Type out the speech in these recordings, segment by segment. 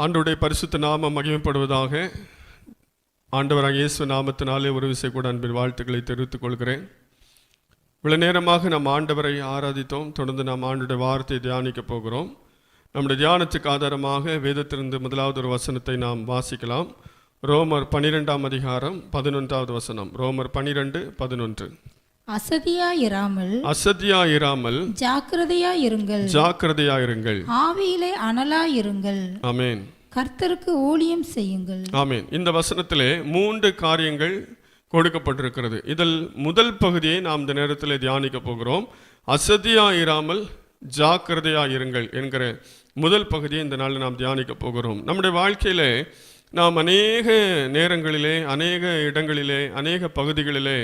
ஆண்டவருடைய பரிசுத்த நாமம் மகிமைப்படுவதாக. ஆண்டவராக இயேசு நாமத்தினாலே ஒரு விசை கூட அன்பின் வாழ்த்துக்களை தெரிவித்துக் கொள்கிறேன். இவ்வளவு நேரமாக நாம் ஆண்டவரை ஆராதித்தோம். தொடர்ந்து நாம் ஆண்டுடைய வார்த்தையை தியானிக்க போகிறோம். நம்முடைய தியானத்துக்கு ஆதாரமாக வேதத்திலிருந்து முதலாவது ஒரு வசனத்தை நாம் வாசிக்கலாம். ரோமர் 12ஆம் அதிகாரம் 11வது வசனம். ரோமர் 12:11. அசதியாயிராமல் ஜாக்கிரதையாயிருங்கள், ஆவியிலே அனலாயிருங்கள். ஆமென். கர்த்தருக்கு ஊழியம் செய்யுங்கள். ஆமென். இந்த வசனத்திலே 3 காரியங்கள் கொடுக்கப்பட்டிருக்கிறது. இதில் முதல் பகுதியை நாம் இந்த நேரத்தில் தியானிக்க போகிறோம். அசதியாயிராமல் ஜாக்கிரதையாயிருங்கள் என்கிற முதல் பகுதியை இந்த நாளில் நாம் தியானிக்க போகிறோம். நம்முடைய வாழ்க்கையிலே நாம் அநேக நேரங்களிலே, அநேக இடங்களிலே, அநேக பகுதிகளிலே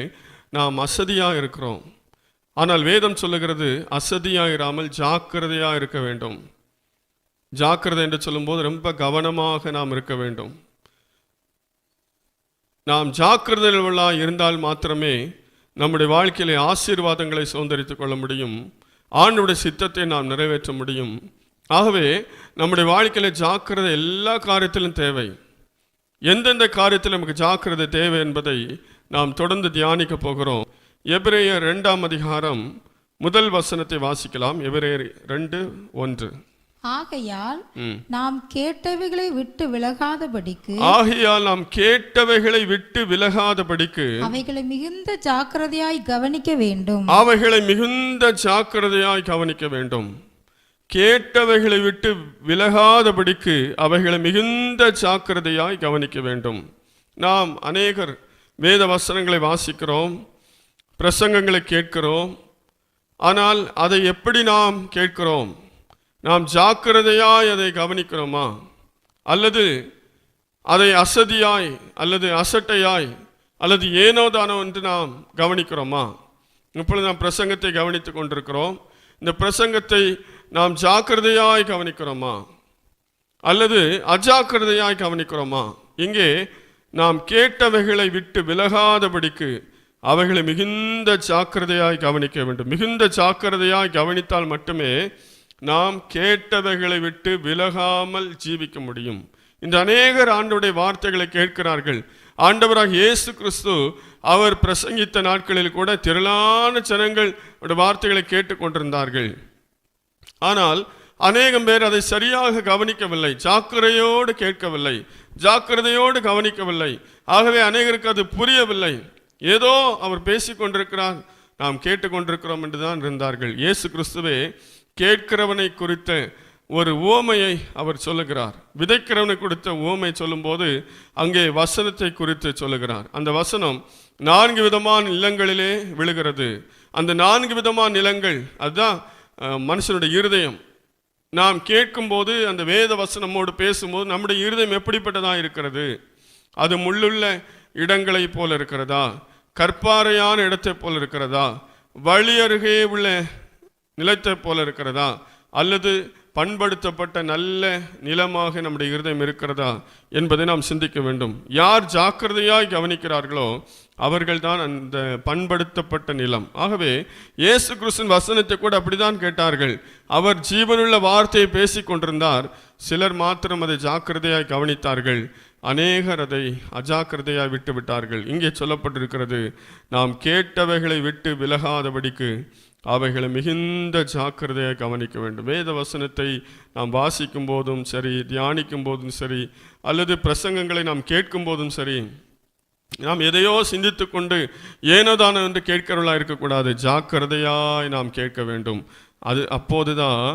நாம் அசதியாக இருக்கிறோம். ஆனால் வேதம் சொல்லுகிறது அசதியாயிராமல் ஜாக்கிரதையாக இருக்க வேண்டும். ஜாக்கிரதை என்று சொல்லும்போது ரொம்ப கவனமாக நாம் இருக்க வேண்டும். நாம் ஜாக்கிரதையாக இருந்தால் மாத்திரமே நம்முடைய வாழ்க்கையிலே ஆசீர்வாதங்களை சுதந்திரித்துக் கொள்ள முடியும். ஆண்டவருடைய சித்தத்தை நாம் நிறைவேற்ற முடியும். ஆகவே நம்முடைய வாழ்க்கையில ஜாக்கிரதை எல்லா காரியத்திலும் தேவை. எந்தெந்த காரியத்தில் நமக்கு ஜாக்கிரதை தேவை என்பதை நாம் தொடர்ந்து தியானிக்க போகிறோம். எபிரேயர் 2ஆம் அதிகாரம் முதல் வசனத்தை வாசிக்கலாம். எபிரேயர் 2:1. ஆகையால் நாம் கேட்டவைகளை விட்டு விலகாதபடிக்கு அவைகளை மிகுந்த ஜாக்கிரதையாய் கவனிக்க வேண்டும். கேட்டவைகளை விட்டு விலகாதபடிக்கு அவைகளை மிகுந்த ஜாக்கிரதையாய் கவனிக்க வேண்டும். நாம் அநேகர் வேத வசனங்களை வாசிக்கிறோம், பிரசங்கங்களை கேட்கிறோம். ஆனால் அதை எப்படி நாம் கேட்கிறோம்? நாம் ஜாக்கிரதையாய் அதை கவனிக்கிறோமா, அல்லது அதை அசதியாய் அல்லது அசட்டையாய் அல்லது ஏனோதானோ என்று நாம் கவனிக்கிறோமா? இப்பொழுது நாம் பிரசங்கத்தை கவனித்துக் கொண்டிருக்கிறோம். இந்த பிரசங்கத்தை நாம் ஜாக்கிரதையாய் கவனிக்கிறோமா அல்லது அஜாக்கிரதையாய் கவனிக்கிறோமா? இங்கே நாம் கேட்டவைகளை விட்டு விலகாதபடிக்கு அவைகளை மிகுந்த ஜாக்கிரதையாய் கவனிக்க வேண்டும். மிகுந்த ஜாக்கிரதையாய் கவனித்தால் மட்டுமே நாம் கேட்டவைகளை விட்டு விலகாமல் ஜீவிக்க முடியும். இந்த அநேகர் ஆண்டவருடைய வார்த்தைகளை கேட்கிறார்கள். ஆண்டவராக இயேசு கிறிஸ்து அவர் பிரசங்கித்த நாட்களில் கூட திரளான ஜனங்கள் வார்த்தைகளை கேட்டுக்கொண்டிருந்தார்கள். ஆனால் அநேகம் பேர் அதை சரியாக கவனிக்கவில்லை, ஜாக்கிரதையோடு கேட்கவில்லை, ஜாக்கிரதையோடு கவனிக்கவில்லை. ஆகவே அநேகருக்கு அது புரியவில்லை. ஏதோ அவர் பேசிக்கொண்டிருக்கிறார், நாம் கேட்டுக்கொண்டிருக்கிறோம் என்றுதான் இருந்தார்கள். இயேசு கிறிஸ்துவே கேட்கிறவனை குறித்த ஒரு உவமையை அவர் சொல்லுகிறார். விதைக்கிறவனை குறித்த உவமை சொல்லும்போது அங்கே வசனத்தை குறித்து சொல்லுகிறார். அந்த வசனம் 4 விதமான நிலங்களிலே விழுகிறது. அந்த 4 விதமான நிலங்கள் அதுதான் மனுஷனுடைய இருதயம். நாம் கேட்கும்போது அந்த வேத வசனமோடு பேசும்போது நம்முடைய இருதயம் எப்படிப்பட்டதாக இருக்கிறது? அது முள்ளுள்ள இடங்களை போல இருக்கிறதா, கற்பாறையான இடத்தை போல இருக்கிறதா, வழி அருகே உள்ள நிலத்தை போல இருக்கிறதா, அல்லது பண்படுத்தப்பட்ட நல்ல நிலமாக நம்முடைய இருதயம் இருக்கிறதா என்பதை நாம் சிந்திக்க வேண்டும். யார் ஜாக்கிரதையாய் கவனிக்கிறார்களோ அவர்கள்தான் அந்த பண்படுத்தப்பட்ட நிலம். ஆகவே இயேசு கிறிஸ்துவின் வசனத்தை கூட அப்படிதான் கேட்டார்கள். அவர் ஜீவனுள்ள வார்த்தையை பேசிக் கொண்டிருந்தார். சிலர் மாத்திரம் அதை ஜாக்கிரதையாய் கவனித்தார்கள், அநேகர் அதை அஜாக்கிரதையாய் விட்டு விட்டார்கள். இங்கே சொல்லப்பட்டிருக்கிறது, நாம் கேட்டவைகளை விட்டு விலகாதபடிக்கு அவைகளை மிகுந்த ஜாக்கிரதையாக கவனிக்க வேண்டும். வேத வசனத்தை நாம் வாசிக்கும் போதும் சரி, தியானிக்கும் போதும் சரி, அல்லது பிரசங்கங்களை நாம் கேட்கும் போதும் சரி, நாம் எதையோ சிந்தித்து கொண்டு ஏனோதானோ என்று கேட்கிறவர்களாக இருக்கக்கூடாது. ஜாக்கிரதையாய் நாம் கேட்க வேண்டும். அப்போதுதான்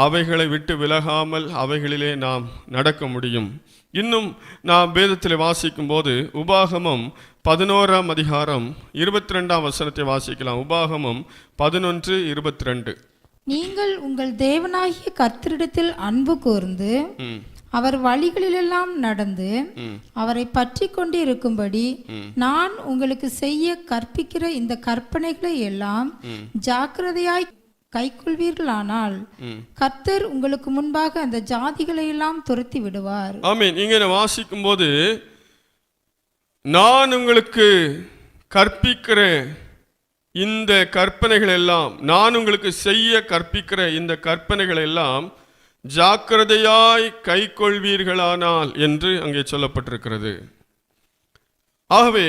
அவைகளை விட்டு விலகாமல் அவைகளிலே நாம் நடக்க முடியும். இன்னும் நாம் வேதத்தில் வாசிக்கும் போது உபாகமம் 11ஆம் அதிகாரம் 22ஆம் வசனத்தை வாசிக்கலாம். உபாகமம் 11:22. நீங்கள் உங்கள் தேவனாகிய கர்த்தரிடத்தில் அன்பு கூர்ந்து அவர் வழிகளிலெல்லாம் நடந்து அவரை பற்றி கொண்டு இருக்கும்படி நான் உங்களுக்கு செய்ய கற்பிக்கிற இந்த கற்பனைகளை எல்லாம் ஜாக்கிரதையாய் கைக்கொள்வீர்களானால் கர்த்தர் உங்களுக்கு முன்பாக அந்த ஜாதிகளை எல்லாம் துரத்தி விடுவார். ஆமென். இங்கே வாசிக்கும் போது நான் உங்களுக்கு கற்பிக்கிற இந்த கற்பனைகள் எல்லாம், நான் உங்களுக்கு செய்ய கற்பிக்கிற இந்த கற்பனைகள் எல்லாம் ஜாக்கிரதையாய் கைக்கொள்வீர்களானால் என்று அங்கே சொல்லப்பட்டிருக்கிறது. ஆகவே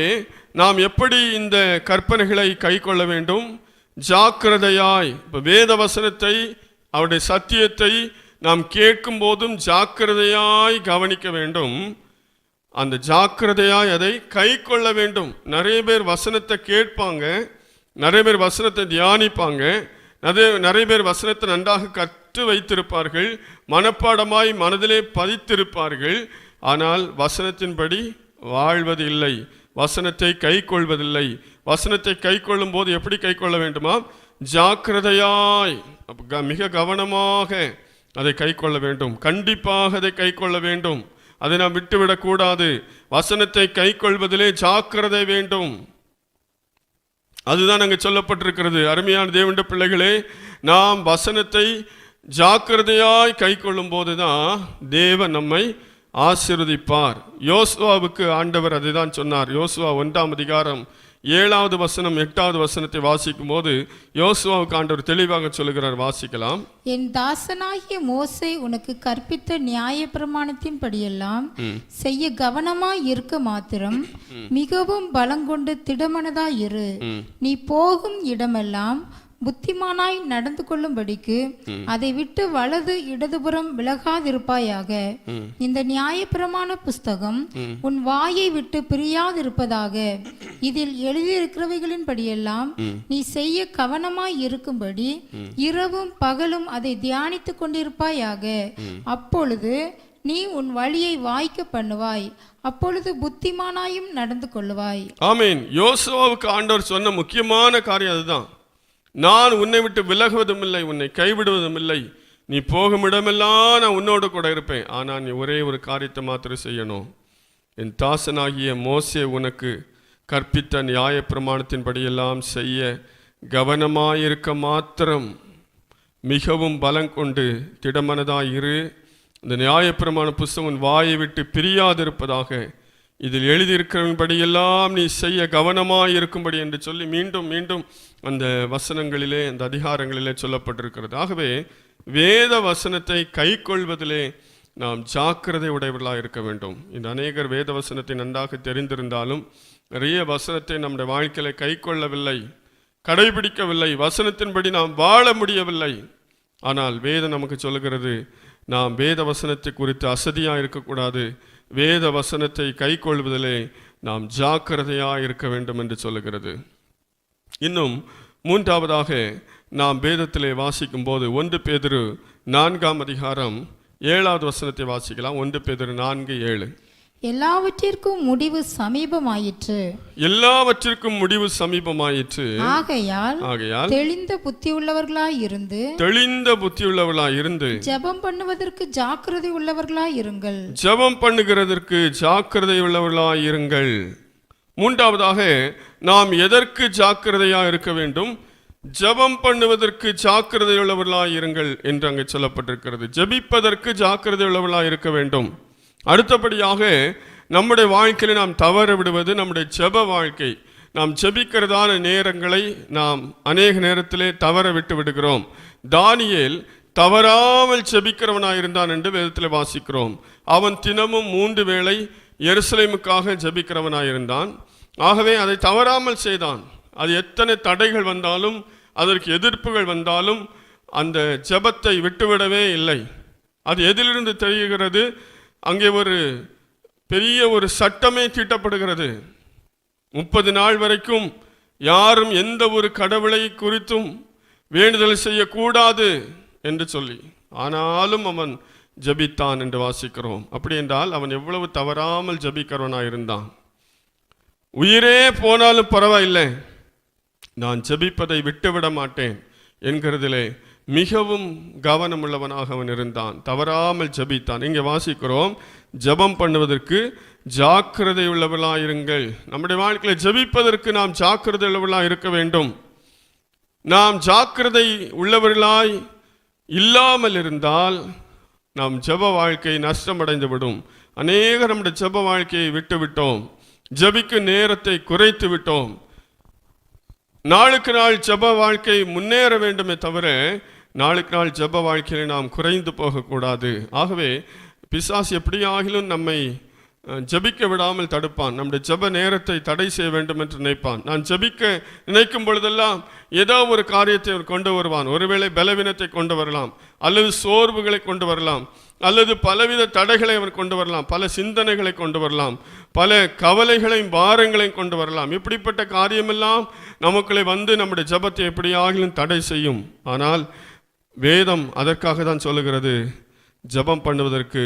நாம் எப்படி இந்த கற்பனைகளை கைக்கொள்ள வேண்டும்? ஜாக்கிரதையாய். இப்போ வேத வசனத்தை, அவருடைய சத்தியத்தை நாம் கேட்கும் போதும் ஜாக்கிரதையாய் கவனிக்க வேண்டும். அந்த ஜாக்கிரதையாய் அதை கை கொள்ள வேண்டும். நிறைய பேர் வசனத்தை கேட்பாங்க, நிறைய பேர் வசனத்தை தியானிப்பாங்க, நிறைய பேர் வசனத்தை நன்றாக கற்று வைத்திருப்பார்கள், மனப்பாடமாய் மனதிலே பதித்திருப்பார்கள். ஆனால் வசனத்தின்படி வாழ்வது இல்லை, வசனத்தை கை கொள்வதில்லை. வசனத்தை கை கொள்ளும் போது எப்படி கை கொள்ள வேண்டுமா? ஜாக்கிரதையாய், மிக கவனமாக அதை கை கொள்ள வேண்டும். கண்டிப்பாக அதை கை கொள்ள வேண்டும். அதை நாம் விட்டுவிடக்கூடாது. வசனத்தை கை கொள்வதிலே ஜாக்கிரதை வேண்டும். அதுதான் அங்கே சொல்லப்பட்டிருக்கிறது. அருமையான தேவனுடைய பிள்ளைகளே, நாம் வசனத்தை ஜாக்கிரதையாய் கை கொள்ளும் போதுதான் தேவன் நம்மை ஆசீர்வதிப்பார். யோசுவாவுக்கு ஆண்டவர் அதை தான் சொன்னார். யோசுவா 1ஆம் அதிகாரம் 7வது வசனம் 8வது வசனத்தை வாசிக்கும் போது யோசுவாவுக்கு ஆண்டவர் தெளிவாக சொல்லுகிறார். வாசிக்கலாம். என் தாசனாகிய மோசே உனக்கு கற்பித்த நியாயப்பிரமாணத்தின் படியெல்லாம் செய்ய கவனமாய் இருக்க மாத்திரம் மிகவும் பலங்கொண்டு திடமனதாய் இரு. நீ போகும் இடமெல்லாம் புத்திமானாய் நடந்து கொள்ளும்படிக்கு அதை விட்டு வலது இடதுபுறம் விலகாதிருப்பாயாக. இந்த நியாயப்பிரமாண புஸ்தகம் உன் வாயை விட்டு பிரியாதிருப்பதாக. இதில் எழுதியிருக்கிறவைகளின் படியெல்லாம் நீ செய்ய கவனமாய் இருக்கும்படி இரவும் பகலும் அதை தியானித்துக் கொண்டிருப்பாயாக. அப்பொழுது நீ உன் வழியை வாய்க்க பண்ணுவாய், அப்பொழுது புத்திமானாயும் நடந்து கொள்ளுவாய். ஆமீன். யோசுவாவுக்கு ஆண்டவர் சொன்ன முக்கியமான காரியம் அதுதான். நான் உன்னை விட்டு விலகுவதும் இல்லை, உன்னை கைவிடுவதும் இல்லை. நீ போகும் இடமெல்லாம் நான் உன்னோடு கூட இருப்பேன். ஆனால் நீ ஒரே ஒரு காரியத்தை மாத்திரம் செய்யணும். என் தாசனாகிய மோசே உனக்கு கற்பித்த நியாய பிரமாணத்தின்படியெல்லாம் செய்ய கவனமாயிருக்க மாத்திரம் மிகவும் பலம் கொண்டு திடமனதாயிரு. இந்த நியாயப்பிரமாண புஸ்தகம் வாயை விட்டு பிரியாதிருப்பதாக. இதில் எழுதியிருக்கிறபடியெல்லாம் நீ செய்ய கவனமாய் இருக்கும்படி என்று சொல்லி மீண்டும் மீண்டும் அந்த வசனங்களிலே, அந்த அதிகாரங்களிலே சொல்லப்பட்டிருக்கிறது. ஆகவே வேத வசனத்தை கை கொள்வதிலே நாம் ஜாக்கிரதை உடையவர்களாக இருக்க வேண்டும். இந்த அநேகர் வேத வசனத்தை நன்றாக தெரிந்திருந்தாலும் நிறைய வசனத்தை நம்முடைய வாழ்க்கையில கை கொள்ளவில்லை, கடைபிடிக்கவில்லை, வசனத்தின்படி நாம் வாழ முடியவில்லை. ஆனால் வேதம் நமக்கு சொல்லுகிறது, நாம் வேத வசனத்தை குறித்து அசதியாக இருக்கக்கூடாது. வேத வசனத்தை கை கொள்வதிலே நாம் ஜாக்கிரதையாக இருக்க வேண்டும் என்று சொல்லுகிறது. இன்னும் மூன்றாவதாக நாம் வேதத்திலே வாசிக்கும் போது 1 பேதுரு 4ஆம் அதிகாரம் 7வது வசனத்தை வாசிக்கலாம். 1 பேதுரு 4:7. எல்லாவற்றிற்கும் முடிவு சமீபமாயிற்று. எல்லாவற்றிற்கும் முடிவு சமீபமாயிற்று. ஆகையால் தெளிந்த புத்தியுள்ளவர்களாய் இருந்து ஜெபம் பண்ணுவதற்கு ஜாக்கிரதை உள்ளவர்களாய் இருங்கள். ஜெபம் பண்ணுகிறதற்கு ஜாக்கிரதை உள்ளவர்களாய் இருங்கள். மூன்றாவதாக நாம் எதற்கு ஜாக்கிரதையாக இருக்க வேண்டும்? ஜெபம் பண்ணுவதற்கு ஜாக்கிரதை உள்ளவர்களாய் இருங்கள் என்று அங்கே சொல்லப்பட்டிருக்கிறது. ஜெபிப்பதற்கு ஜாக்கிரதை உள்ளவர்களாய் இருக்க வேண்டும். அடுத்தபடியாக நம்முடைய வாழ்க்கையில் நாம் தவற விடுவது நம்முடைய ஜெப வாழ்க்கை. நாம் ஜெபிக்கிறதான நேரங்களை நாம் அநேக நேரத்திலே தவற விட்டு விடுகிறோம். தானியேல் தவறாமல் ஜெபிக்கிறவனாக இருந்தான் என்று வேதத்தில் வாசிக்கிறோம். அவன் தினமும் 3 வேளை எருசலேமுக்காக ஜெபிக்கிறவனாக இருந்தான். ஆகவே அதை தவறாமல் செய்தான். அது எத்தனை தடைகள் வந்தாலும், அதற்கு எதிர்ப்புகள் வந்தாலும் அந்த ஜெபத்தை விட்டுவிடவே இல்லை. அது எதிலிருந்து தெரிகிறது? அங்கே ஒரு பெரிய ஒரு சட்டமே தீட்டப்படுகிறது. 30 நாள் வரைக்கும் யாரும் எந்த ஒரு கடவுளை குறித்தும் வேண்டுதல் செய்யக்கூடாது என்று சொல்லி, ஆனாலும் அவன் ஜபித்தான் என்று வாசிக்கிறோம். அப்படி என்றால் அவன் எவ்வளவு தவறாமல் ஜபிக்கிறவனாக இருந்தான். உயிரே போனாலும் பரவாயில்லை, நான் ஜபிப்பதை விட்டுவிட மாட்டேன் என்கிறதிலே மிகவும் கவனமுள்ளவனாக அவன் இருந்தான். தவறாமல் ஜபித்தான். இங்கே வாசிக்கிறோம், ஜபம் பண்ணுவதற்கு ஜாக்கிரதை உள்ளவர்களாயிருங்கள். நம்முடைய வாழ்க்கையில் ஜபிப்பதற்கு நாம் ஜாக்கிரதை உள்ளவர்களாக இருக்க வேண்டும். நாம் ஜாக்கிரதை உள்ளவர்களாய் இல்லாமல் இருந்தால் நாம் ஜப வாழ்க்கை நஷ்டமடைந்து விடும். அநேகர் நம்முடைய ஜப வாழ்க்கையை விட்டு விட்டோம், ஜபிக்கும் நேரத்தை குறைத்து விட்டோம். நாளுக்கு நாள் ஜப வாழ்க்கை முன்னேற வேண்டுமே தவிர நாளுக்கு நாள் ஜெப வாழ்க்கையில் நாம் குறைந்து போகக்கூடாது. ஆகவே பிசாசு எப்படியாகிலும் நம்மை ஜெபிக்க விடாமல் தடுப்பான். நம்முடைய ஜெப நேரத்தை தடை செய்ய வேண்டும் என்று நினைப்பான். நான் ஜெபிக்க நினைக்கும் பொழுதெல்லாம் ஏதோ ஒரு காரியத்தை அவர் கொண்டு வருவான். ஒருவேளை பலவீனத்தை கொண்டு வரலாம், அல்லது சோர்வுகளை கொண்டு வரலாம், அல்லது பலவித தடைகளை அவர் கொண்டு வரலாம், பல சிந்தனைகளை கொண்டு வரலாம், பல கவலைகளையும் பாரங்களையும் கொண்டு வரலாம். இப்படிப்பட்ட காரியமெல்லாம் நமக்குள்ளே வந்து நம்முடைய ஜெபத்தை எப்படியாகிலும் தடை செய்யும். ஆனால் வேதம் அதற்காக தான் சொல்லுகிறது, ஜெபம் பண்ணுவதற்கு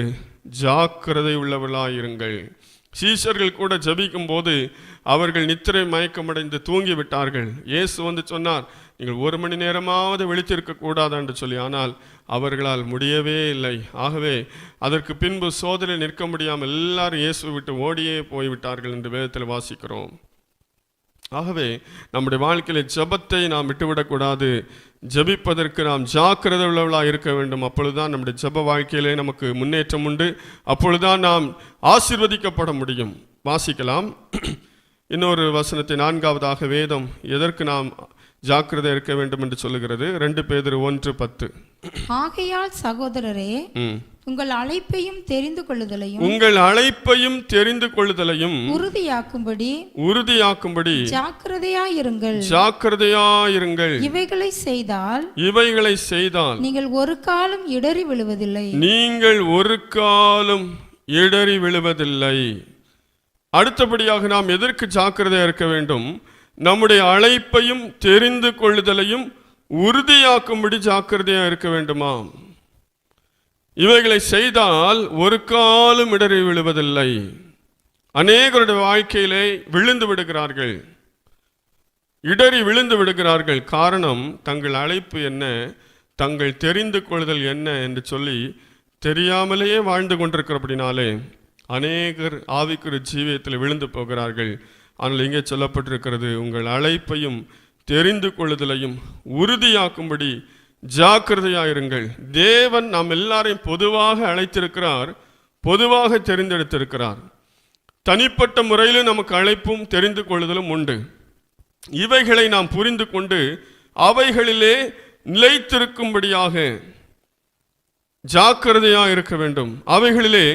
ஜாக்கிரதை உள்ளவர்களாயிருங்கள். சீஷர்கள் கூட ஜெபிக்கும் போது அவர்கள் நித்திரை மயக்கமடைந்து தூங்கிவிட்டார்கள். இயேசு வந்து சொன்னார், நீங்கள் 1 மணி நேரமாவது விழித்திருக்க கூடாது என்று சொல்லி. ஆனால் அவர்களால் முடியவே இல்லை. ஆகவே அதற்கு பின்பு சோதனை நிற்க முடியாமல் எல்லாரும் இயேசு விட்டு ஓடியே போய்விட்டார்கள் என்று வேதத்தில் வாசிக்கிறோம். ஆகவே நம்முடைய வாழ்க்கையில் ஜெபத்தை நாம் விட்டுவிடக்கூடாது. ஜெபிப்பதற்கு நாம் ஜாக்கிரதை உள்ளவர்களாக இருக்க வேண்டும். அப்பொழுதுதான் நம்முடைய ஜெப வாழ்க்கையிலே நமக்கு முன்னேற்றம் உண்டு. அப்பொழுதுதான் நாம் ஆசீர்வதிக்கப்பட முடியும். வாசிக்கலாம் இன்னொரு வசனத்தை. 4வது வேதம் எதற்கு நாம் ஜாக்கிரதை இருக்க வேண்டும் என்று சொல்லுகிறது. 2 பேதுரு 1:10. ஆகையால் சகோதரரே, உங்கள் அழைப்பையும் தெரிந்து கொள்ளுதலையும் உறுதியாக்கும்படி ஜாக்கிரதையாயிருங்கள். இவைகளை செய்தால் நீங்கள் ஒரு காலம் இடறி விழுவதில்லை. அடுத்தபடியாக நாம் எதற்கு ஜாக்கிரதையா இருக்க வேண்டும்? நம்முடைய அழைப்பையும் தெரிந்து கொள்ளுதலையும் உறுதியாக்கும்படி ஜாக்கிரதையா இருக்க வேண்டுமா? இவைகளை செய்தால் ஒரு காலம் இடறி விழுவதில்லை. அநேகருடைய வாழ்க்கையிலே விழுந்து விடுகிறார்கள், இடறி விழுந்து விடுகிறார்கள். காரணம், தங்கள் அழைப்பு என்ன, தங்கள் தெரிந்து கொள்ளுதல் என்ன என்று சொல்லி தெரியாமலேயே வாழ்ந்து கொண்டிருக்கிறபடினாலே அநேகர் ஆவிக்குரிய ஜீவியத்தில் விழுந்து போகிறார்கள். ஆனால் இங்கே சொல்லப்பட்டிருக்கிறது, உங்கள் அழைப்பையும் தெரிந்து கொள்ளுதலையும் உறுதியாக்கும்படி ஜாக்கிரதையாயிருங்கள். தேவன் நாம் எல்லாரையும் பொதுவாக அழைத்திருக்கிறார், பொதுவாக தெரிந்தெடுத்திருக்கிறார். தனிப்பட்ட முறையில் நமக்கு அழைப்பும் தெரிந்து கொள்ளுதலும் உண்டு. இவைகளை நாம் புரிந்து கொண்டு அவைகளிலே நிலைத்திருக்கும்படியாக ஜாக்கிரதையாக இருக்க வேண்டும். அவைகளிலே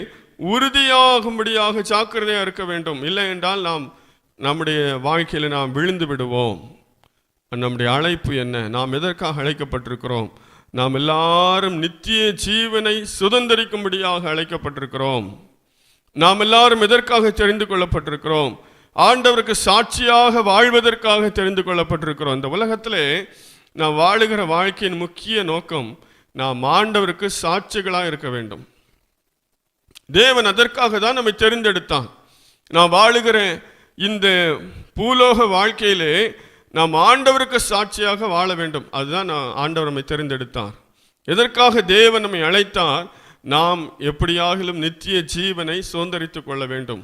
உறுதியாகும்படியாக ஜாக்கிரதையாக இருக்க வேண்டும். இல்லை என்றால் நாம் நம்முடைய வாழ்க்கையில் நாம் விழுந்து விடுவோம். நம்முடைய அழைப்பு என்ன? நாம் எதற்காக அழைக்கப்பட்டிருக்கிறோம்? நாம் எல்லாரும் நித்திய ஜீவனை சுதந்திரிக்கும்படியாக அழைக்கப்பட்டிருக்கிறோம். நாம் எல்லாரும் எதற்காக தெரிந்து கொள்ளப்பட்டிருக்கிறோம்? ஆண்டவருக்கு சாட்சியாக வாழ்வதற்காக தெரிந்து கொள்ளப்பட்டிருக்கிறோம். இந்த உலகத்திலே நாம் வாழுகிற வாழ்க்கையின் முக்கிய நோக்கம், நாம் ஆண்டவருக்கு சாட்சிகளாக இருக்க வேண்டும். தேவன் அதற்காக தான் நம்மை தெரிந்தெடுத்தான். நாம் வாழுகிற இந்த பூலோக வாழ்க்கையிலே நாம் ஆண்டவருக்கு சாட்சியாக வாழ வேண்டும். அதுதான் ஆண்டவர் நம்மை தெரிந்தெடுத்தார். எதற்காக தேவன் நம்மை அழைத்தார்? நாம் எப்படியாகிலும் நித்திய ஜீவனை சுதந்திரித்துக் கொள்ள வேண்டும்.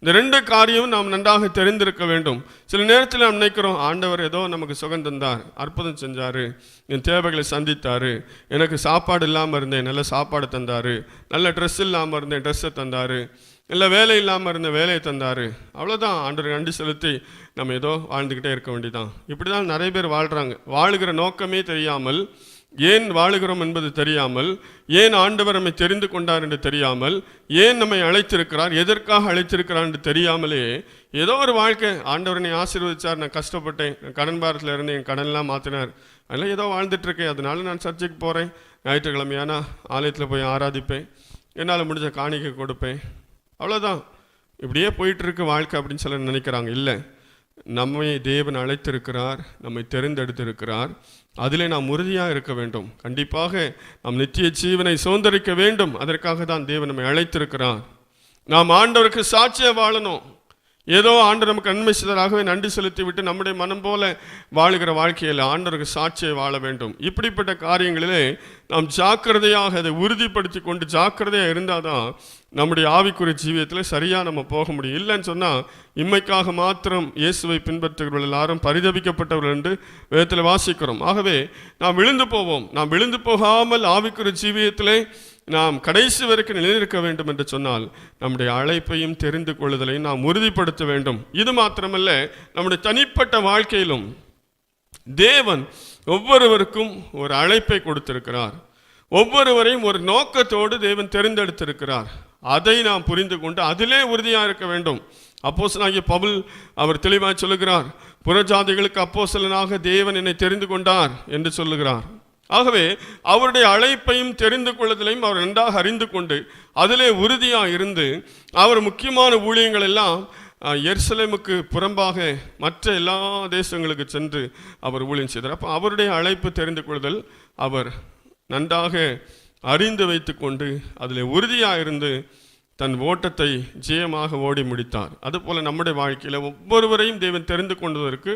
இந்த 2 காரியமும் நாம் நன்றாக தெரிந்திருக்க வேண்டும். சில நேரத்தில் நாம் நினைக்கிறோம், ஆண்டவர் ஏதோ நமக்கு சுகம் தந்தார், அற்புதம் செஞ்சார், என் தேவைகளை சந்தித்தார், எனக்கு சாப்பாடு இல்லாமல் இருந்தேன், நல்ல சாப்பாடு தந்தார், நல்ல ட்ரெஸ் இல்லாமல் இருந்தேன், ட்ரெஸ்ஸை தந்தார், இல்லை வேலை இல்லாமல் இருந்த வேலையை தந்தார். அவ்வளோதான், ஆண்டவர் நன்றி செலுத்தி நம்ம ஏதோ வாழ்ந்துக்கிட்டே இருக்க வேண்டியதான். இப்படி தான் நிறைய பேர் வாழ்கிறாங்க. வாழுகிற நோக்கமே தெரியாமல், ஏன் வாழுகிறோம் என்பது தெரியாமல், ஏன் ஆண்டவர் நம்மை தெரிந்து கொண்டார் என்று தெரியாமல், ஏன் நம்மை அழைத்திருக்கிறார், எதற்காக அழைத்திருக்கிறார் என்று தெரியாமலே ஏதோ ஒரு வாழ்க்கை. ஆண்டவரனை ஆசீர்வதிச்சார், நான் கஷ்டப்பட்டேன், கடன் பாரத்தில் இருந்து என் கடன்லாம் மாற்றினார், அதெல்லாம் ஏதோ வாழ்ந்துட்டுருக்கேன், அதனால நான் சர்ச்சைக்கு போகிறேன், ஞாயிற்றுக்கிழமையானா ஆலயத்தில் போய் ஆராதிப்பேன், என்னால் முடிஞ்ச காணிக்கை கொடுப்பேன், அவ்வளோதான், இப்படியே போயிட்டுருக்கு வாழ்க்கை அப்படின்னு சொல்ல நினைக்கிறாங்க. இல்லை, நம்மை தேவன் அழைத்திருக்கிறார், நம்மை தெரிந்தெடுத்திருக்கிறார். அதிலே நாம் உறுதியாக இருக்க வேண்டும். கண்டிப்பாக நாம் நித்திய ஜீவனை சுதந்திரிக்க வேண்டும். அதற்காக தான் தேவன் நம்மை அழைத்திருக்கிறார். நாம் ஆண்டவருக்கு சாட்சியாக வாழணும். ஏதோ ஆண்டவர் நமக்கு நன்மை செய்ததாகவே நன்றி செலுத்தி விட்டு நம்முடைய மனம் போல வாழுகிற வாழ்க்கையில் ஆண்டவருக்கு சாட்சியை வாழ வேண்டும். இப்படிப்பட்ட காரியங்களிலே நாம் ஜாக்கிரதையாக அதை உறுதிப்படுத்தி கொண்டு ஜாக்கிரதையாக இருந்தால் தான் நம்முடைய ஆவிக்குரிய ஜீவியத்தில் சரியாக நம்ம போக முடியும். இல்லைன்னு சொன்னால் இம்மைக்காக மாத்திரம் இயேசுவை பின்பற்றுகிறவர்கள் எல்லாரும் பரிதபிக்கப்பட்டவர்கள் என்று வேதத்தில் வாசிக்கிறோம். ஆகவே நாம் விழுந்து போவோம். நாம் விழுந்து போகாமல் ஆவிக்குரிய ஜீவியத்திலே நாம் கடைசி வரைக்கும் நிலைநிற்க வேண்டும் என்று சொன்னால் நம்முடைய அழைப்பையும் தெரிந்து கொள்ளுதலையும் நாம் உறுதிப்படுத்த வேண்டும். இது மாத்திரமல்ல, நம்முடைய தனிப்பட்ட வாழ்க்கையிலும் தேவன் ஒவ்வொருவருக்கும் ஒரு அழைப்பை கொடுத்திருக்கிறார். ஒவ்வொருவரையும் ஒரு நோக்கத்தோடு தேவன் தெரிந்தெடுத்திருக்கிறார். அதை நாம் புரிந்து கொண்டு அதிலே உறுதியாக இருக்க வேண்டும். அப்போஸ்தலனாகிய பவுல் அவர் தெளிவாக சொல்லுகிறார், புறஜாதிகளுக்கு அப்போஸ்தலனாக தேவன் என்னை தெரிந்து கொண்டார் என்று சொல்லுகிறார். ஆகவே அவருடைய அழைப்பையும் தெரிந்து கொள்வதிலையும் அவர் நன்றாக அறிந்து கொண்டு அதிலே உறுதியாக இருந்து அவர் முக்கியமான ஊழியங்கள் எல்லாம் எருசலேமுக்கு புறம்பாக மற்ற எல்லா தேசங்களுக்கு சென்று அவர் ஊழியம் செய்தார். அப்போ அவருடைய அழைப்பு தெரிந்து கொள்ளுதல் அவர் நன்றாக அறிந்து வைத்து கொண்டு அதில் உறுதியாக இருந்து தன் ஓட்டத்தை ஜெயமாக ஓடி முடித்தார். அதுபோல் நம்முடைய வாழ்க்கையில் ஒவ்வொருவரையும் தேவன் தெரிந்து கொண்டதற்கு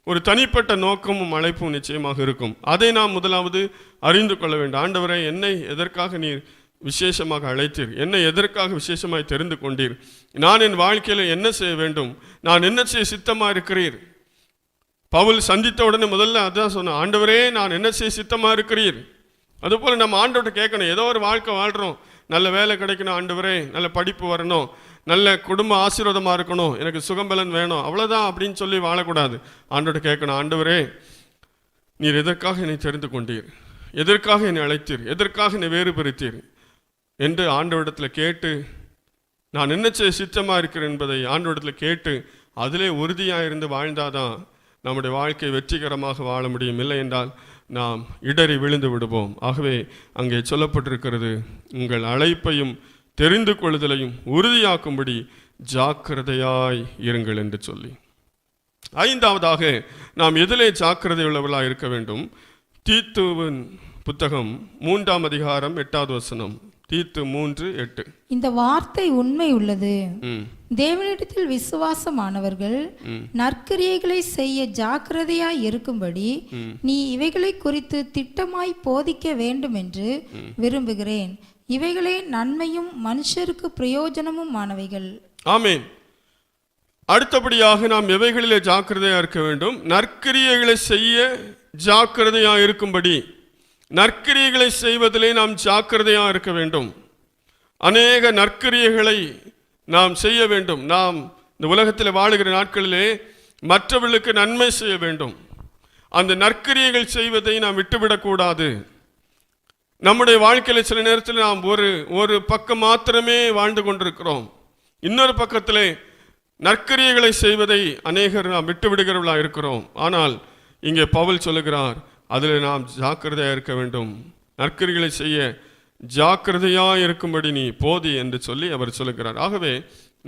ஒரு தனிப்பட்ட நோக்கமும் அழைப்பும் நிச்சயமாக இருக்கும். அதை நாம் முதலாவது அறிந்து கொள்ள வேண்டும். ஆண்டவரே, என்னை எதற்காக நீர் விசேஷமாக அழைத்தீர்? என்னை எதற்காக விசேஷமாய் தெரிந்து கொண்டீர்? நான் என் வாழ்க்கையில் என்ன செய்ய வேண்டும்? நான் என்ன செய்ய சித்தமாக இருக்கிறீர்? பவுல் சந்தித்த உடனே முதல்ல அதான் சொன்னேன், ஆண்டவரே நான் என்ன செய்ய சித்தமாக இருக்கிறீர்? அதுபோல் நம்ம ஆண்டவர்கிட்ட கேட்கணும். ஏதோ ஒரு வாழ்க்கை வாழ்கிறோம், நல்ல வேலை கிடைக்கணும் ஆண்டவரே, நல்ல படிப்பு வரணும், நல்ல குடும்ப ஆசீர்வாதமாக இருக்கணும், எனக்கு சுகம்பலன் வேணும், அவ்வளோதான் அப்படின்னு சொல்லி வாழக்கூடாது. ஆண்டவர்கிட்ட கேட்கணும், ஆண்டவரே நீர் எதற்காக என்னை தெரிந்து கொண்டீர்? எதற்காக என்னை அழைத்தீர்? எதற்காக என்னை வேறு பிரித்தீர் என்று ஆண்டவரிடத்தில் கேட்டு, நான் என்ன செய்ய சித்தமாக இருக்கிறேன் என்பதை ஆண்டவரிடத்தில் கேட்டு அதிலே உறுதியாக இருந்து வாழ்ந்தாதான் நம்முடைய வாழ்க்கை வெற்றிகரமாக வாழ முடியும். இல்லை என்றால் நாம் இடறி விழுந்து விடுவோம். ஆகவே அங்கே சொல்லப்பட்டிருக்கிறது, உங்கள் அழைப்பையும் தெரிந்து கொள்ளுதலையும் உறுதியாக்கும்படி ஜாக்கிரதையாய் இருங்கள் என்று சொல்லி. ஐந்தாவதாக நாம் எதிலே ஜாக்கிரதை உள்ளவர்களாக இருக்க வேண்டும்? தீத்துவின் புத்தகம் 3ஆம் அதிகாரம் 8வது வசனம். தீத்து 3:8. இந்த வார்த்தை உண்மை உள்ளது. தேவனிடத்தில் விசுவாசமானவர்கள் நற்கிரியைகளை செய்ய ஜாக்கிரதையாய் இருக்கும்படி நீ இவைகளை குறித்து திட்டமாய் போதிக்க வேண்டும் என்று விரும்புகிறேன். இவைகளே நன்மையும் மனுஷருக்கு பிரயோஜனமும் ஆனவைகள். ஆமென். அடுத்தபடியாக நாம் எவைகளிலே ஜாக்கிரதையா இருக்க வேண்டும்? நற்கிரியைகளை செய்ய ஜாக்கிரதையா இருக்கும்படி. நற்கிரியைகளை செய்வதிலே நாம் ஜாக்கிரதையா இருக்க வேண்டும். அநேக நற்கிரியைகளை நாம் செய்ய வேண்டும். நாம் இந்த உலகத்தில் வாழுகிற நாட்களிலே மற்றவர்களுக்கு நன்மை செய்ய வேண்டும். அந்த நற்கிரியைகள் செய்வதை நாம் விட்டுவிடக்கூடாது. நம்முடைய வாழ்க்கையில் சில நேரத்தில் நாம் ஒரு பக்கம் மாத்திரமே வாழ்ந்து கொண்டிருக்கிறோம். இன்னொரு பக்கத்திலே நற்கிரியைகளை செய்வதை அநேகர் நாம் விட்டுவிடுகிறவர்களாக இருக்கிறோம். ஆனால் இங்கே பவுல் சொல்லுகிறார், அதில் நாம் ஜாக்கிரதையாக இருக்க வேண்டும். நற்கிரியைகளை செய்ய ஜாக்கிரதையாக இருக்கும்படி நீ போதி என்று சொல்லி அவர் சொல்லுகிறார். ஆகவே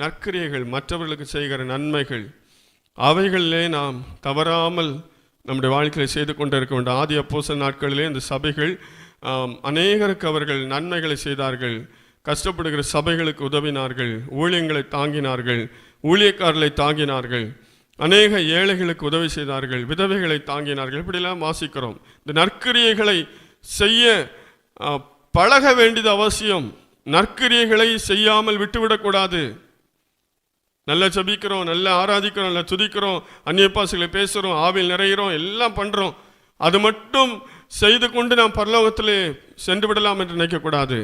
நற்கிரியைகள், மற்றவர்களுக்கு செய்கிற நன்மைகள், அவைகளிலே நாம் தவறாமல் நம்முடைய வாழ்க்கையை செய்து கொண்டு இருக்க வேண்டும். ஆதி அப்போஸ்தலர் நாட்களிலே இந்த சபைகள் அநேகருக்கு அவர்கள் நன்மைகளை செய்தார்கள். கஷ்டப்படுகிற சபைகளுக்கு உதவினார்கள், ஊழியங்களை தாங்கினார்கள், ஊழியக்காரர்களை தாங்கினார்கள், அநேக ஏழைகளுக்கு உதவி செய்தார்கள், விதவைகளை தாங்கினார்கள். இப்படிலாம் வாசிக்கிறோம். இந்த நற்கிரியைகளை செய்ய பழக வேண்டியது அவசியம். நற்கிரியைகளை செய்யாமல் விட்டுவிடக்கூடாது. நல்லா ஜபிக்கிறோம், நல்லா ஆராதிக்கிறோம், நல்லா துதிக்கிறோம், அந்நிய பாஷைகளை பேசுகிறோம், ஆவியில் நிறைகிறோம், எல்லாம் பண்ணுறோம். அது மட்டும் செய்து கொண்டு நாம் பரலோகத்திலே சென்று விடலாம் என்று நினைக்கக்கூடாது.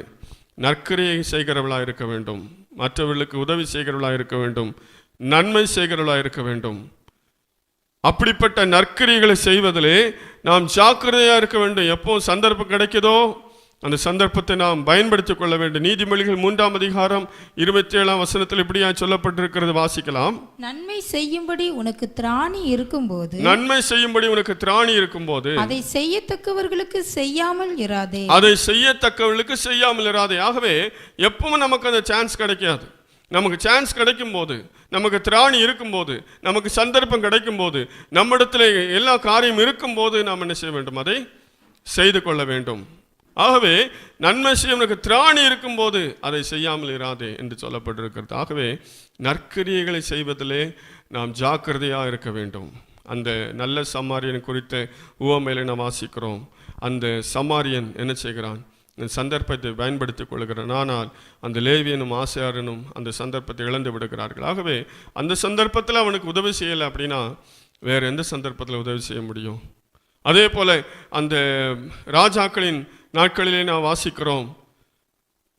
நற்கிரியை செய்கிறவர்களாக இருக்க வேண்டும், மற்றவர்களுக்கு உதவி செய்கிறவர்களாக இருக்க வேண்டும், நன்மை செய்கிறவர்களாக இருக்க வேண்டும். அப்படிப்பட்ட நற்கிரியைகளை செய்வதிலே நாம் ஜாக்கிரதையாக இருக்க வேண்டும். எப்போ சந்தர்ப்பம் கிடைக்குதோ அந்த சந்தர்ப்பத்தை நாம் பயன்படுத்திக் கொள்ள வேண்டும். நீதிமொழிகள் 3ஆம் அதிகாரம் 27ஆம் வசனத்தில் இப்படியா சொல்லப்பட்டிருக்கிறது, வாசிக்கலாம். நன்மை செய்யும்படி உனக்கு திராணி இருக்கும்போது, நன்மை செய்யும்படி உனக்கு திராணி இருக்கும்போது அதை செய்யத்தக்கவர்களுக்கு செய்யாமல் இராதே. அதை செய்யத்தக்கவர்களுக்கு செய்யாமல் இராதே. ஆகவே எப்பவும் நமக்கு அந்த சான்ஸ் கிடைக்காது. நமக்கு சான்ஸ் கிடைக்கும் போது, நமக்கு திராணி இருக்கும்போது, நமக்கு சந்தர்ப்பம் கிடைக்கும் போது, நம்மிடத்தில் எல்லா காரியம் இருக்கும்போது நாம் என்ன செய்ய வேண்டும்? அதை செய்து கொள்ள வேண்டும். ஆகவே நன்மை செய்ய உனக்கு திராணி இருக்கும்போது அதை செய்யாமல் இராதே என்று சொல்லப்பட்டிருக்கிறது. ஆகவே நற்கிரியைகளை செய்வதிலே நாம் ஜாக்கிரதையாக இருக்க வேண்டும். அந்த நல்ல சமாரியன் குறித்த உவமையில நாம் வாசிக்கிறோம். அந்த சமாரியன் என்ன செய்கிறான்? சந்தர்ப்பத்தை பயன்படுத்திக் கொள்கிறான். ஆனால் அந்த லேவியனும் ஆசாரியனும் அந்த சந்தர்ப்பத்தை இழந்து விடுகிறார்கள். ஆகவே அந்த சந்தர்ப்பத்தில் அவனுக்கு உதவி செய்யலை அப்படின்னா வேறு எந்த சந்தர்ப்பத்தில் உதவி செய்ய முடியும்? அதே போல அந்த ராஜாக்களின் நாட்களிலே நாம் வாசிக்கிறோம்.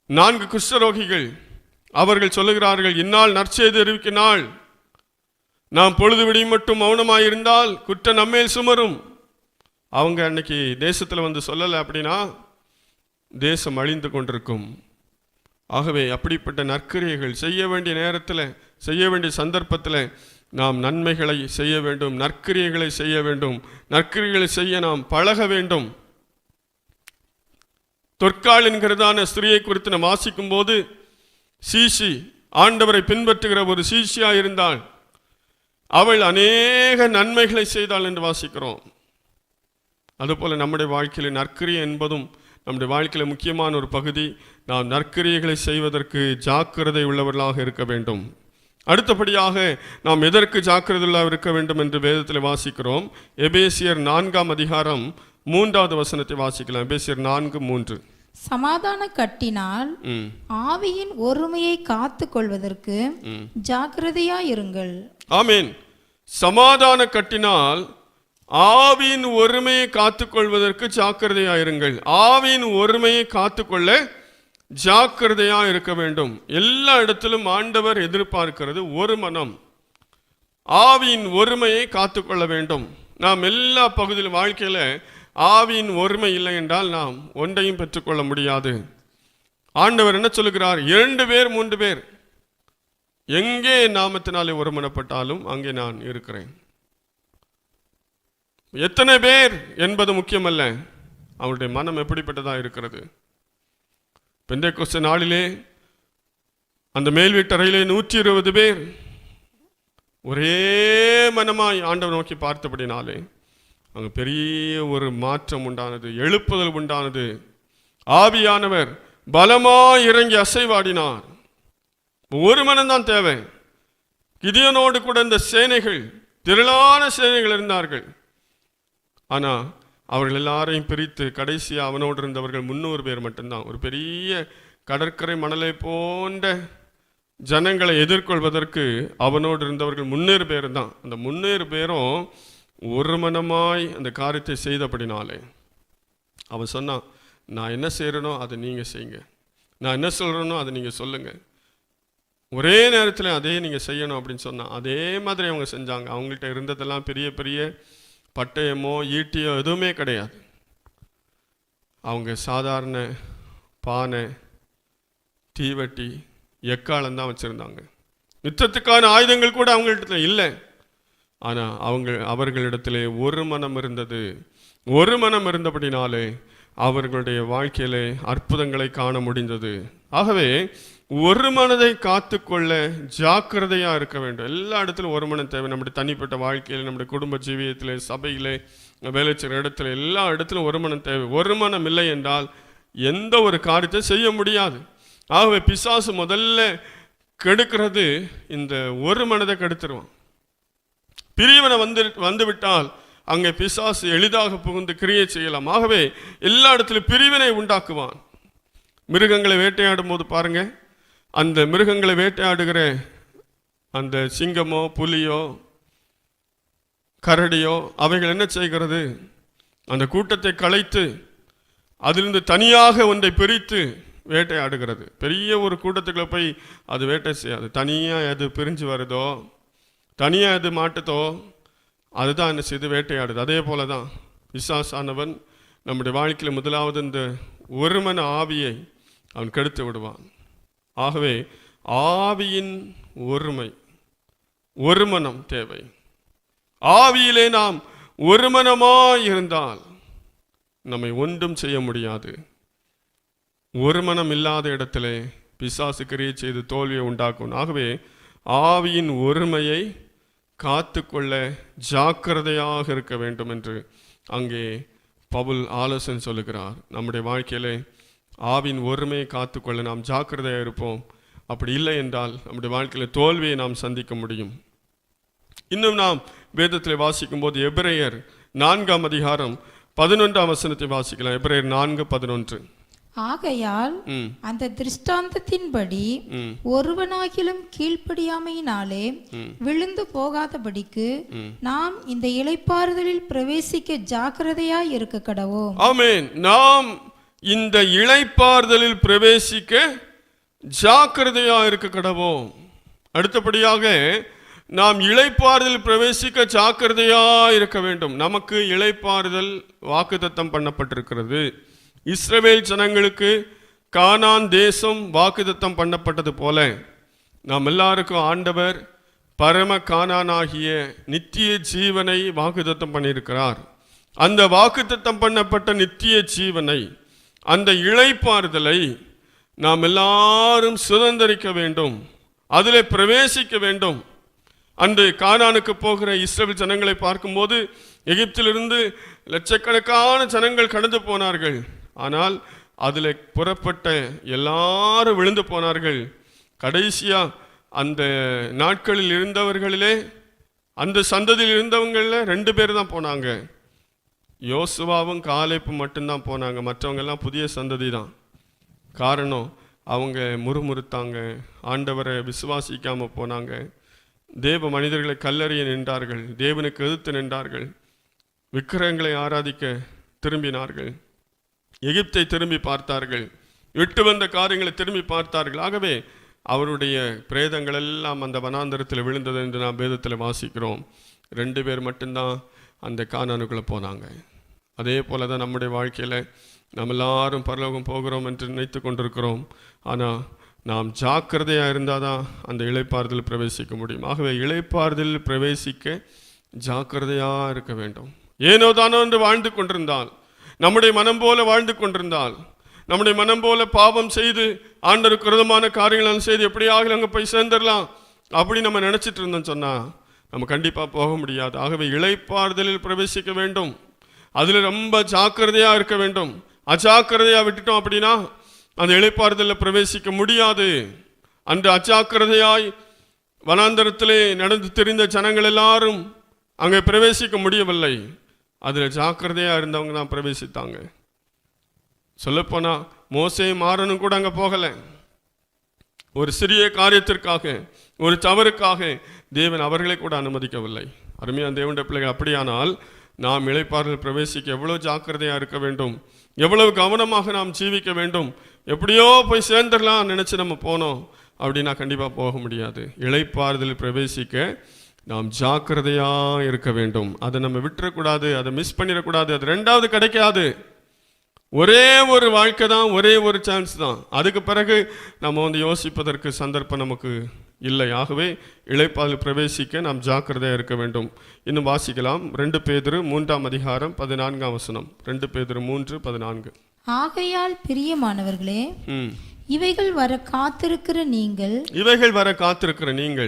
4 குஷ்டரோகிகள் அவர்கள் சொல்லுகிறார்கள், இந்நாள் நற்செய்தி அறிவிக்கும் நாள், நாம் பொழுது விடியும் மட்டும் மௌனமாயிருந்தால் குற்றம் நம்மேல் சுமரும். அவங்க அன்னைக்கு தேசத்தில் வந்து சொல்லலை அப்படின்னா தேசம் அழிந்து கொண்டிருக்கும். ஆகவே அப்படிப்பட்ட நற்கிரியைகள் செய்ய வேண்டிய நேரத்தில், செய்ய வேண்டிய சந்தர்ப்பத்தில் நாம் நன்மைகளை செய்ய வேண்டும், நற்கிரியைகளை செய்ய வேண்டும், நற்கிரியைகளை செய்ய நாம் பழக வேண்டும். தொற்காள் என்கிறதான ஸ்திரியை குறித்து நாம் வாசிக்கும் போது, சீசி ஆண்டவரை பின்பற்றுகிற ஒரு சீசியாக இருந்தாள், அவள் அநேக நன்மைகளை செய்தாள் என்று வாசிக்கிறோம். அதுபோல நம்முடைய வாழ்க்கையில் நற்கிரியை என்பதும் நம்முடைய வாழ்க்கையில் முக்கியமான ஒரு பகுதி. நாம் நற்கிரியைகளை செய்வதற்கு ஜாக்கிரதை உள்ளவர்களாக இருக்க வேண்டும். அடுத்தபடியாக நாம் எதற்கு ஜாக்கிரதையாக இருக்க வேண்டும் என்று வேதத்தில் வாசிக்கிறோம். எபேசியர் 4ஆம் அதிகாரம் 3வது வசனத்தை வாசிக்கலாம். எபேசியர் 4:3. சமாதான கட்டினால் ஆவியின் ஒருமையை காத்து கொள்வதற்கு ஜாக்கிரதையாயிருங்கள். ஆமீன். சமாதான கட்டினால் ஆவியின் ஒருமையை காத்துக்கொள்வதற்கு ஜாக்கிரதையாயிருங்கள். ஆவியின் ஒருமையை காத்துக்கொள்ள ஜாக்கிரதையா இருக்க வேண்டும். எல்லா இடத்திலும் ஆண்டவர் எதிர்பார்க்கிறது ஒரு மனம். ஆவியின் ஒருமையை காத்துக்கொள்ள வேண்டும். நாம் எல்லா பகுதியிலும் வாழ்க்கையில் ஆவியின் ஒருமை இல்லை என்றால் நாம் ஒன்றையும் பெற்றுக்கொள்ள முடியாது. ஆண்டவர் என்ன சொல்லுகிறார்? 2 பேர் 3 பேர் எங்கே நாமத்தினாலே ஒருமனப்பட்டாலும் அங்கே நான் இருக்கிறேன். எத்தனை பேர் என்பது முக்கியமல்ல, அவருடைய மனம் எப்படிப்பட்டதா இருக்கிறது. பெந்தேகோஸ்து நாளிலே அந்த மேல் வீட்டறையிலே 120 பேர் ஒரே மனமாய் ஆண்டவர் நோக்கி பார்த்தபடினாலே அங்கே பெரிய ஒரு மாற்றம் உண்டானது, எழுப்புதல் உண்டானது. ஆவியானவர் பலமாய் இறங்கி அசைவாடினார். ஒரு மனம்தான் தேவை. கிதியோனோடு கூட இந்த சேனைகள், திரளான சேனைகள் இருந்தார்கள். ஆனால் அவர்கள் எல்லாரையும் பிரித்து கடைசியாக அவனோடு இருந்தவர்கள் 300 பேர் மட்டும்தான். ஒரு பெரிய கடற்கரை மணலை போன்ற ஜனங்களை எதிர்கொள்வதற்கு அவனோடு இருந்தவர்கள் 300 பேர் தான். அந்த 300 பேரும் ஒரு மனமாய் அந்த காரியத்தை செய்தபடினாலே அவன் சொன்னான், நான் என்ன செய்கிறேனோ அதை நீங்கள் செய்யுங்க, நான் என்ன சொல்கிறேனோ அதை நீங்கள் சொல்லுங்கள், ஒரே நேரத்தில் அதே நீங்கள் செய்யணும் அப்படின்னு சொன்னான். அதே மாதிரி அவங்க செஞ்சாங்க. அவங்கள்ட்ட இருந்ததெல்லாம் பெரிய பெரிய பட்டயமோ ஈட்டியோ எதுவுமே கிடையாது. அவங்க சாதாரண பானை, தீவட்டி, எக்காலம் தான் வச்சுருந்தாங்க. யுத்தத்துக்கான ஆயுதங்கள் கூட அவங்கள்ட்ட இல்லை. ஆனால் அவர்களிடத்திலே ஒரு மனம் இருந்தது. ஒரு மனம் இருந்தபடினாலே அவர்களுடைய வாழ்க்கையிலே அற்புதங்களை காண முடிந்தது. ஆகவே ஒரு மனதை காத்துக்கொள்ள ஜாக்கிரதையாக இருக்க வேண்டும். எல்லா இடத்துலையும் ஒரு மனம் தேவை. நம்முடைய தனிப்பட்ட வாழ்க்கையில், நம்முடைய குடும்ப ஜீவியத்தில், சபையிலே, வேலை செய்கிற இடத்துல, எல்லா இடத்துலையும் ஒரு மனம் தேவை. ஒரு மனம் இல்லை என்றால் எந்த ஒரு காரியத்தை செய்ய முடியாது. ஆகவே பிசாசு முதல்ல கெடுக்கிறது இந்த ஒரு மனதை கெடுத்துருவான். பிரிவினை வந்து விட்டால் அங்கே பிசாசு எளிதாக புகுந்து கிரியை செய்யலாம். ஆகவே எல்லா இடத்துலையும் பிரிவினை உண்டாக்குவான். மிருகங்களை வேட்டையாடும் போது பாருங்க, அந்த மிருகங்களை வேட்டையாடுகிற அந்த சிங்கமோ புலியோ கரடியோ அவைகள் என்ன செய்கிறது? அந்த கூட்டத்தை கலைத்து அதிலிருந்து தனியாக ஒன்றை பிரித்து வேட்டையாடுகிறது. பெரிய ஒரு கூட்டத்துக்குள்ள போய் அது வேட்டை செய்யாது. தனியாக எது பிரிஞ்சு வருதோ, தனியாக எது மாட்டுதோ, அதுதான் என்ன செய்து வேட்டையாடுது. அதே போல தான் பிசாசானவன் நம்முடைய வாழ்க்கையில் முதலாவது இந்த ஒருமன ஆவியை அவன் கெடுத்து விடுவான். ஆகவே ஆவியின் ஒருமை, ஒருமனம் தேவை. ஆவியிலே நாம் ஒருமனமாய் இருந்தால் நம்மை ஒன்றும் செய்ய முடியாது. ஒருமனம் இல்லாத இடத்திலே பிசாசு கிரியை செய்து தோல்வியை உண்டாக்கும். ஆகவே ஆவியின் ஒருமையை காத்துக்கொள்ள ஜாக்கிரதையாக இருக்க வேண்டும் என்று அங்கே பவுல் ஆலோசனை சொல்லுகிறார். நம்முடைய வாழ்க்கையிலே ஆவியின் ஒருமையை காத்துக்கொள்ள நாம் ஜாக்கிரதையாக இருப்போம். அப்படி இல்லை என்றால் நம்முடைய வாழ்க்கையில் தோல்வியை நாம் சந்திக்க முடியும். இன்னும் நாம் வேதத்தில் வாசிக்கும் போது எபிரேயர் 4ஆம் அதிகாரம் 11ஆம் வசனத்தை வாசிக்கலாம். எபிரேயர் 4:11. ஆகையால் அந்த திருஷ்டாந்தத்தின்படி ஒருவனாகிலும் கீழ்ப்படியாமையினாலே விழுந்து போகாதபடிக்கு நாம் இந்த இளைப்பாறுதலில் பிரவேசிக்க ஜாக்கிரதையாய் இருக்க கடவோம். ஆமென். நாம் இந்த இளைப்பாறுதலில் பிரவேசிக்க ஜாக்கிரதையா இருக்க கடவோம். அடுத்தபடியாக நாம் இளைப்பாறுதல் பிரவேசிக்க ஜாக்கிரதையா இருக்க வேண்டும். நமக்கு இளைப்பாறுதல் வாக்குத்தத்தம் பண்ணப்பட்டிருக்கிறது. இஸ்ரவேல் ஜனங்களுக்கு கானான் தேசம் வாக்குத்தத்தம் பண்ணப்பட்டது போல நாம் எல்லாருக்கும் ஆண்டவர் பரம கானானாகிய நித்திய ஜீவனை வாக்குத்தத்தம் பண்ணியிருக்கிறார். அந்த வாக்குத்தத்தம் பண்ணப்பட்ட நித்திய ஜீவனை, அந்த இளைப்பாறுதலை நாம் எல்லாரும் சுதந்தரிக்க வேண்டும், அதில் பிரவேசிக்க வேண்டும். அன்று கானானுக்கு போகிற இஸ்ரவேல் ஜனங்களை பார்க்கும்போது எகிப்திலிருந்து லட்சக்கணக்கான ஜனங்கள் கடந்து போனார்கள். ஆனால் அதில் புறப்பட்ட எல்லாரும் விழுந்து போனார்கள். கடைசியா அந்த நாட்களில் இருந்தவர்களிலே, அந்த சந்ததியில் இருந்தவங்களில் 2 பேர் தான் போனாங்க. யோசுவாவும் காலேப்பும் மட்டும்தான் போனாங்க. மற்றவங்க எல்லாம் புதிய சந்ததி தான். காரணம், அவங்க முறுமுறுத்தாங்க, ஆண்டவரை விசுவாசிக்காம போனாங்க, தேவ மனிதர்களை கல்லறிய நின்றார்கள், தேவனுக்கு எதிர்த்து நின்றார்கள், விக்கிரகங்களை ஆராதிக்க திரும்பினார்கள், எகிப்தை திரும்பி பார்த்தார்கள், விட்டு வந்த காரியங்களை திரும்பி பார்த்தார்கள். ஆகவே அவருடைய பிரேதங்கள் எல்லாம் அந்த வனாந்தரத்தில் விழுந்தது என்று நாம் வேதத்தில் வாசிக்கிறோம். 2 பேர் மட்டும்தான் அந்த கானானுக்குள்ளே போனாங்க. அதே போல தான் நம்முடைய வாழ்க்கையில் நம்ம எல்லாரும் பரலோகம் போகிறோம் என்று நினைத்து கொண்டிருக்கிறோம். ஆனால் நாம் ஜாக்கிரதையாக இருந்தால் தான் அந்த இளைப்பாறுதல் பிரவேசிக்க முடியும். ஆகவே இளைப்பாறுதல் பிரவேசிக்க ஜாக்கிரதையாக இருக்க வேண்டும். ஏனோ தானோ என்று வாழ்ந்து கொண்டிருந்தால், நம்முடைய மனம் போல வாழ்ந்து கொண்டிருந்தால், நம்முடைய மனம் போல பாவம் செய்து ஆண்டவருக்கு விரோதமான காரியங்கள் செய்து எப்படியாக அங்கே போய் சேர்ந்துடலாம் அப்படி நம்ம நினச்சிட்டு இருந்தோம் சொன்னால் நம்ம கண்டிப்பாக போக முடியாது. ஆகவே இளைப்பாறுதலில் பிரவேசிக்க வேண்டும். அதில் ரொம்ப ஜாக்கிரதையாக இருக்க வேண்டும். அஜாக்கிரதையாக விட்டுட்டோம் அப்படின்னா அந்த இளைப்பாறுதலில் பிரவேசிக்க முடியாது. அன்று அஜாக்கிரதையாய் வனாந்தரத்திலே நடந்து தெரிந்த ஜனங்கள் எல்லாரும் அங்கே பிரவேசிக்க முடியவில்லை. அதில் ஜாக்கிரதையாக இருந்தவங்க தான் பிரவேசித்தாங்க. சொல்லப்போனால் மோசேயும் ஆரோனும் கூட அங்கே போகலை. ஒரு சிறிய காரியத்திற்காக, ஒரு தவறுக்காக தேவன் அவர்களை கூட அனுமதிக்கவில்லை. அருமையான தேவனுடைய பிள்ளைகள், அப்படியானால் நாம் இளைப்பாறுதல் பிரவேசிக்க எவ்வளோ ஜாக்கிரதையாக இருக்க வேண்டும், எவ்வளவு கவனமாக நாம் ஜீவிக்க வேண்டும். எப்படியோ போய் சேர்ந்துடலாம் நினச்சி நம்ம போனோம் அப்படின்னா கண்டிப்பாக போக முடியாது. இளைப்பாறுதல் பிரவேசிக்க நாம் ஜாக்கிரதையாக இருக்க வேண்டும். அதை நம்ம விட்டுறக்கூடாது, அதை மிஸ் பண்ணிடக்கூடாது. அது 2வது கிடைக்காது. ஒரே ஒரு வாழ்க்கை தான், ஒரே ஒரு சான்ஸ் தான். அதுக்கு பிறகு நம்ம யோசிப்பதற்கு சந்தர்ப்பம் நமக்கு இல்லை. ஆகவே இளைப்பாறுதல் பிரவேசிக்க நாம் ஜாக்கிரதையாக இருக்க வேண்டும். இன்னும் வாசிக்கலாம். 2 பேதுரு 3ஆம் அதிகாரம் 14ஆம் வசனம். 2 பேதுரு 3:14. ஆகையால் பிரியமானவர்களே, இவைகள் வர காத்திருக்கிற நீங்கள்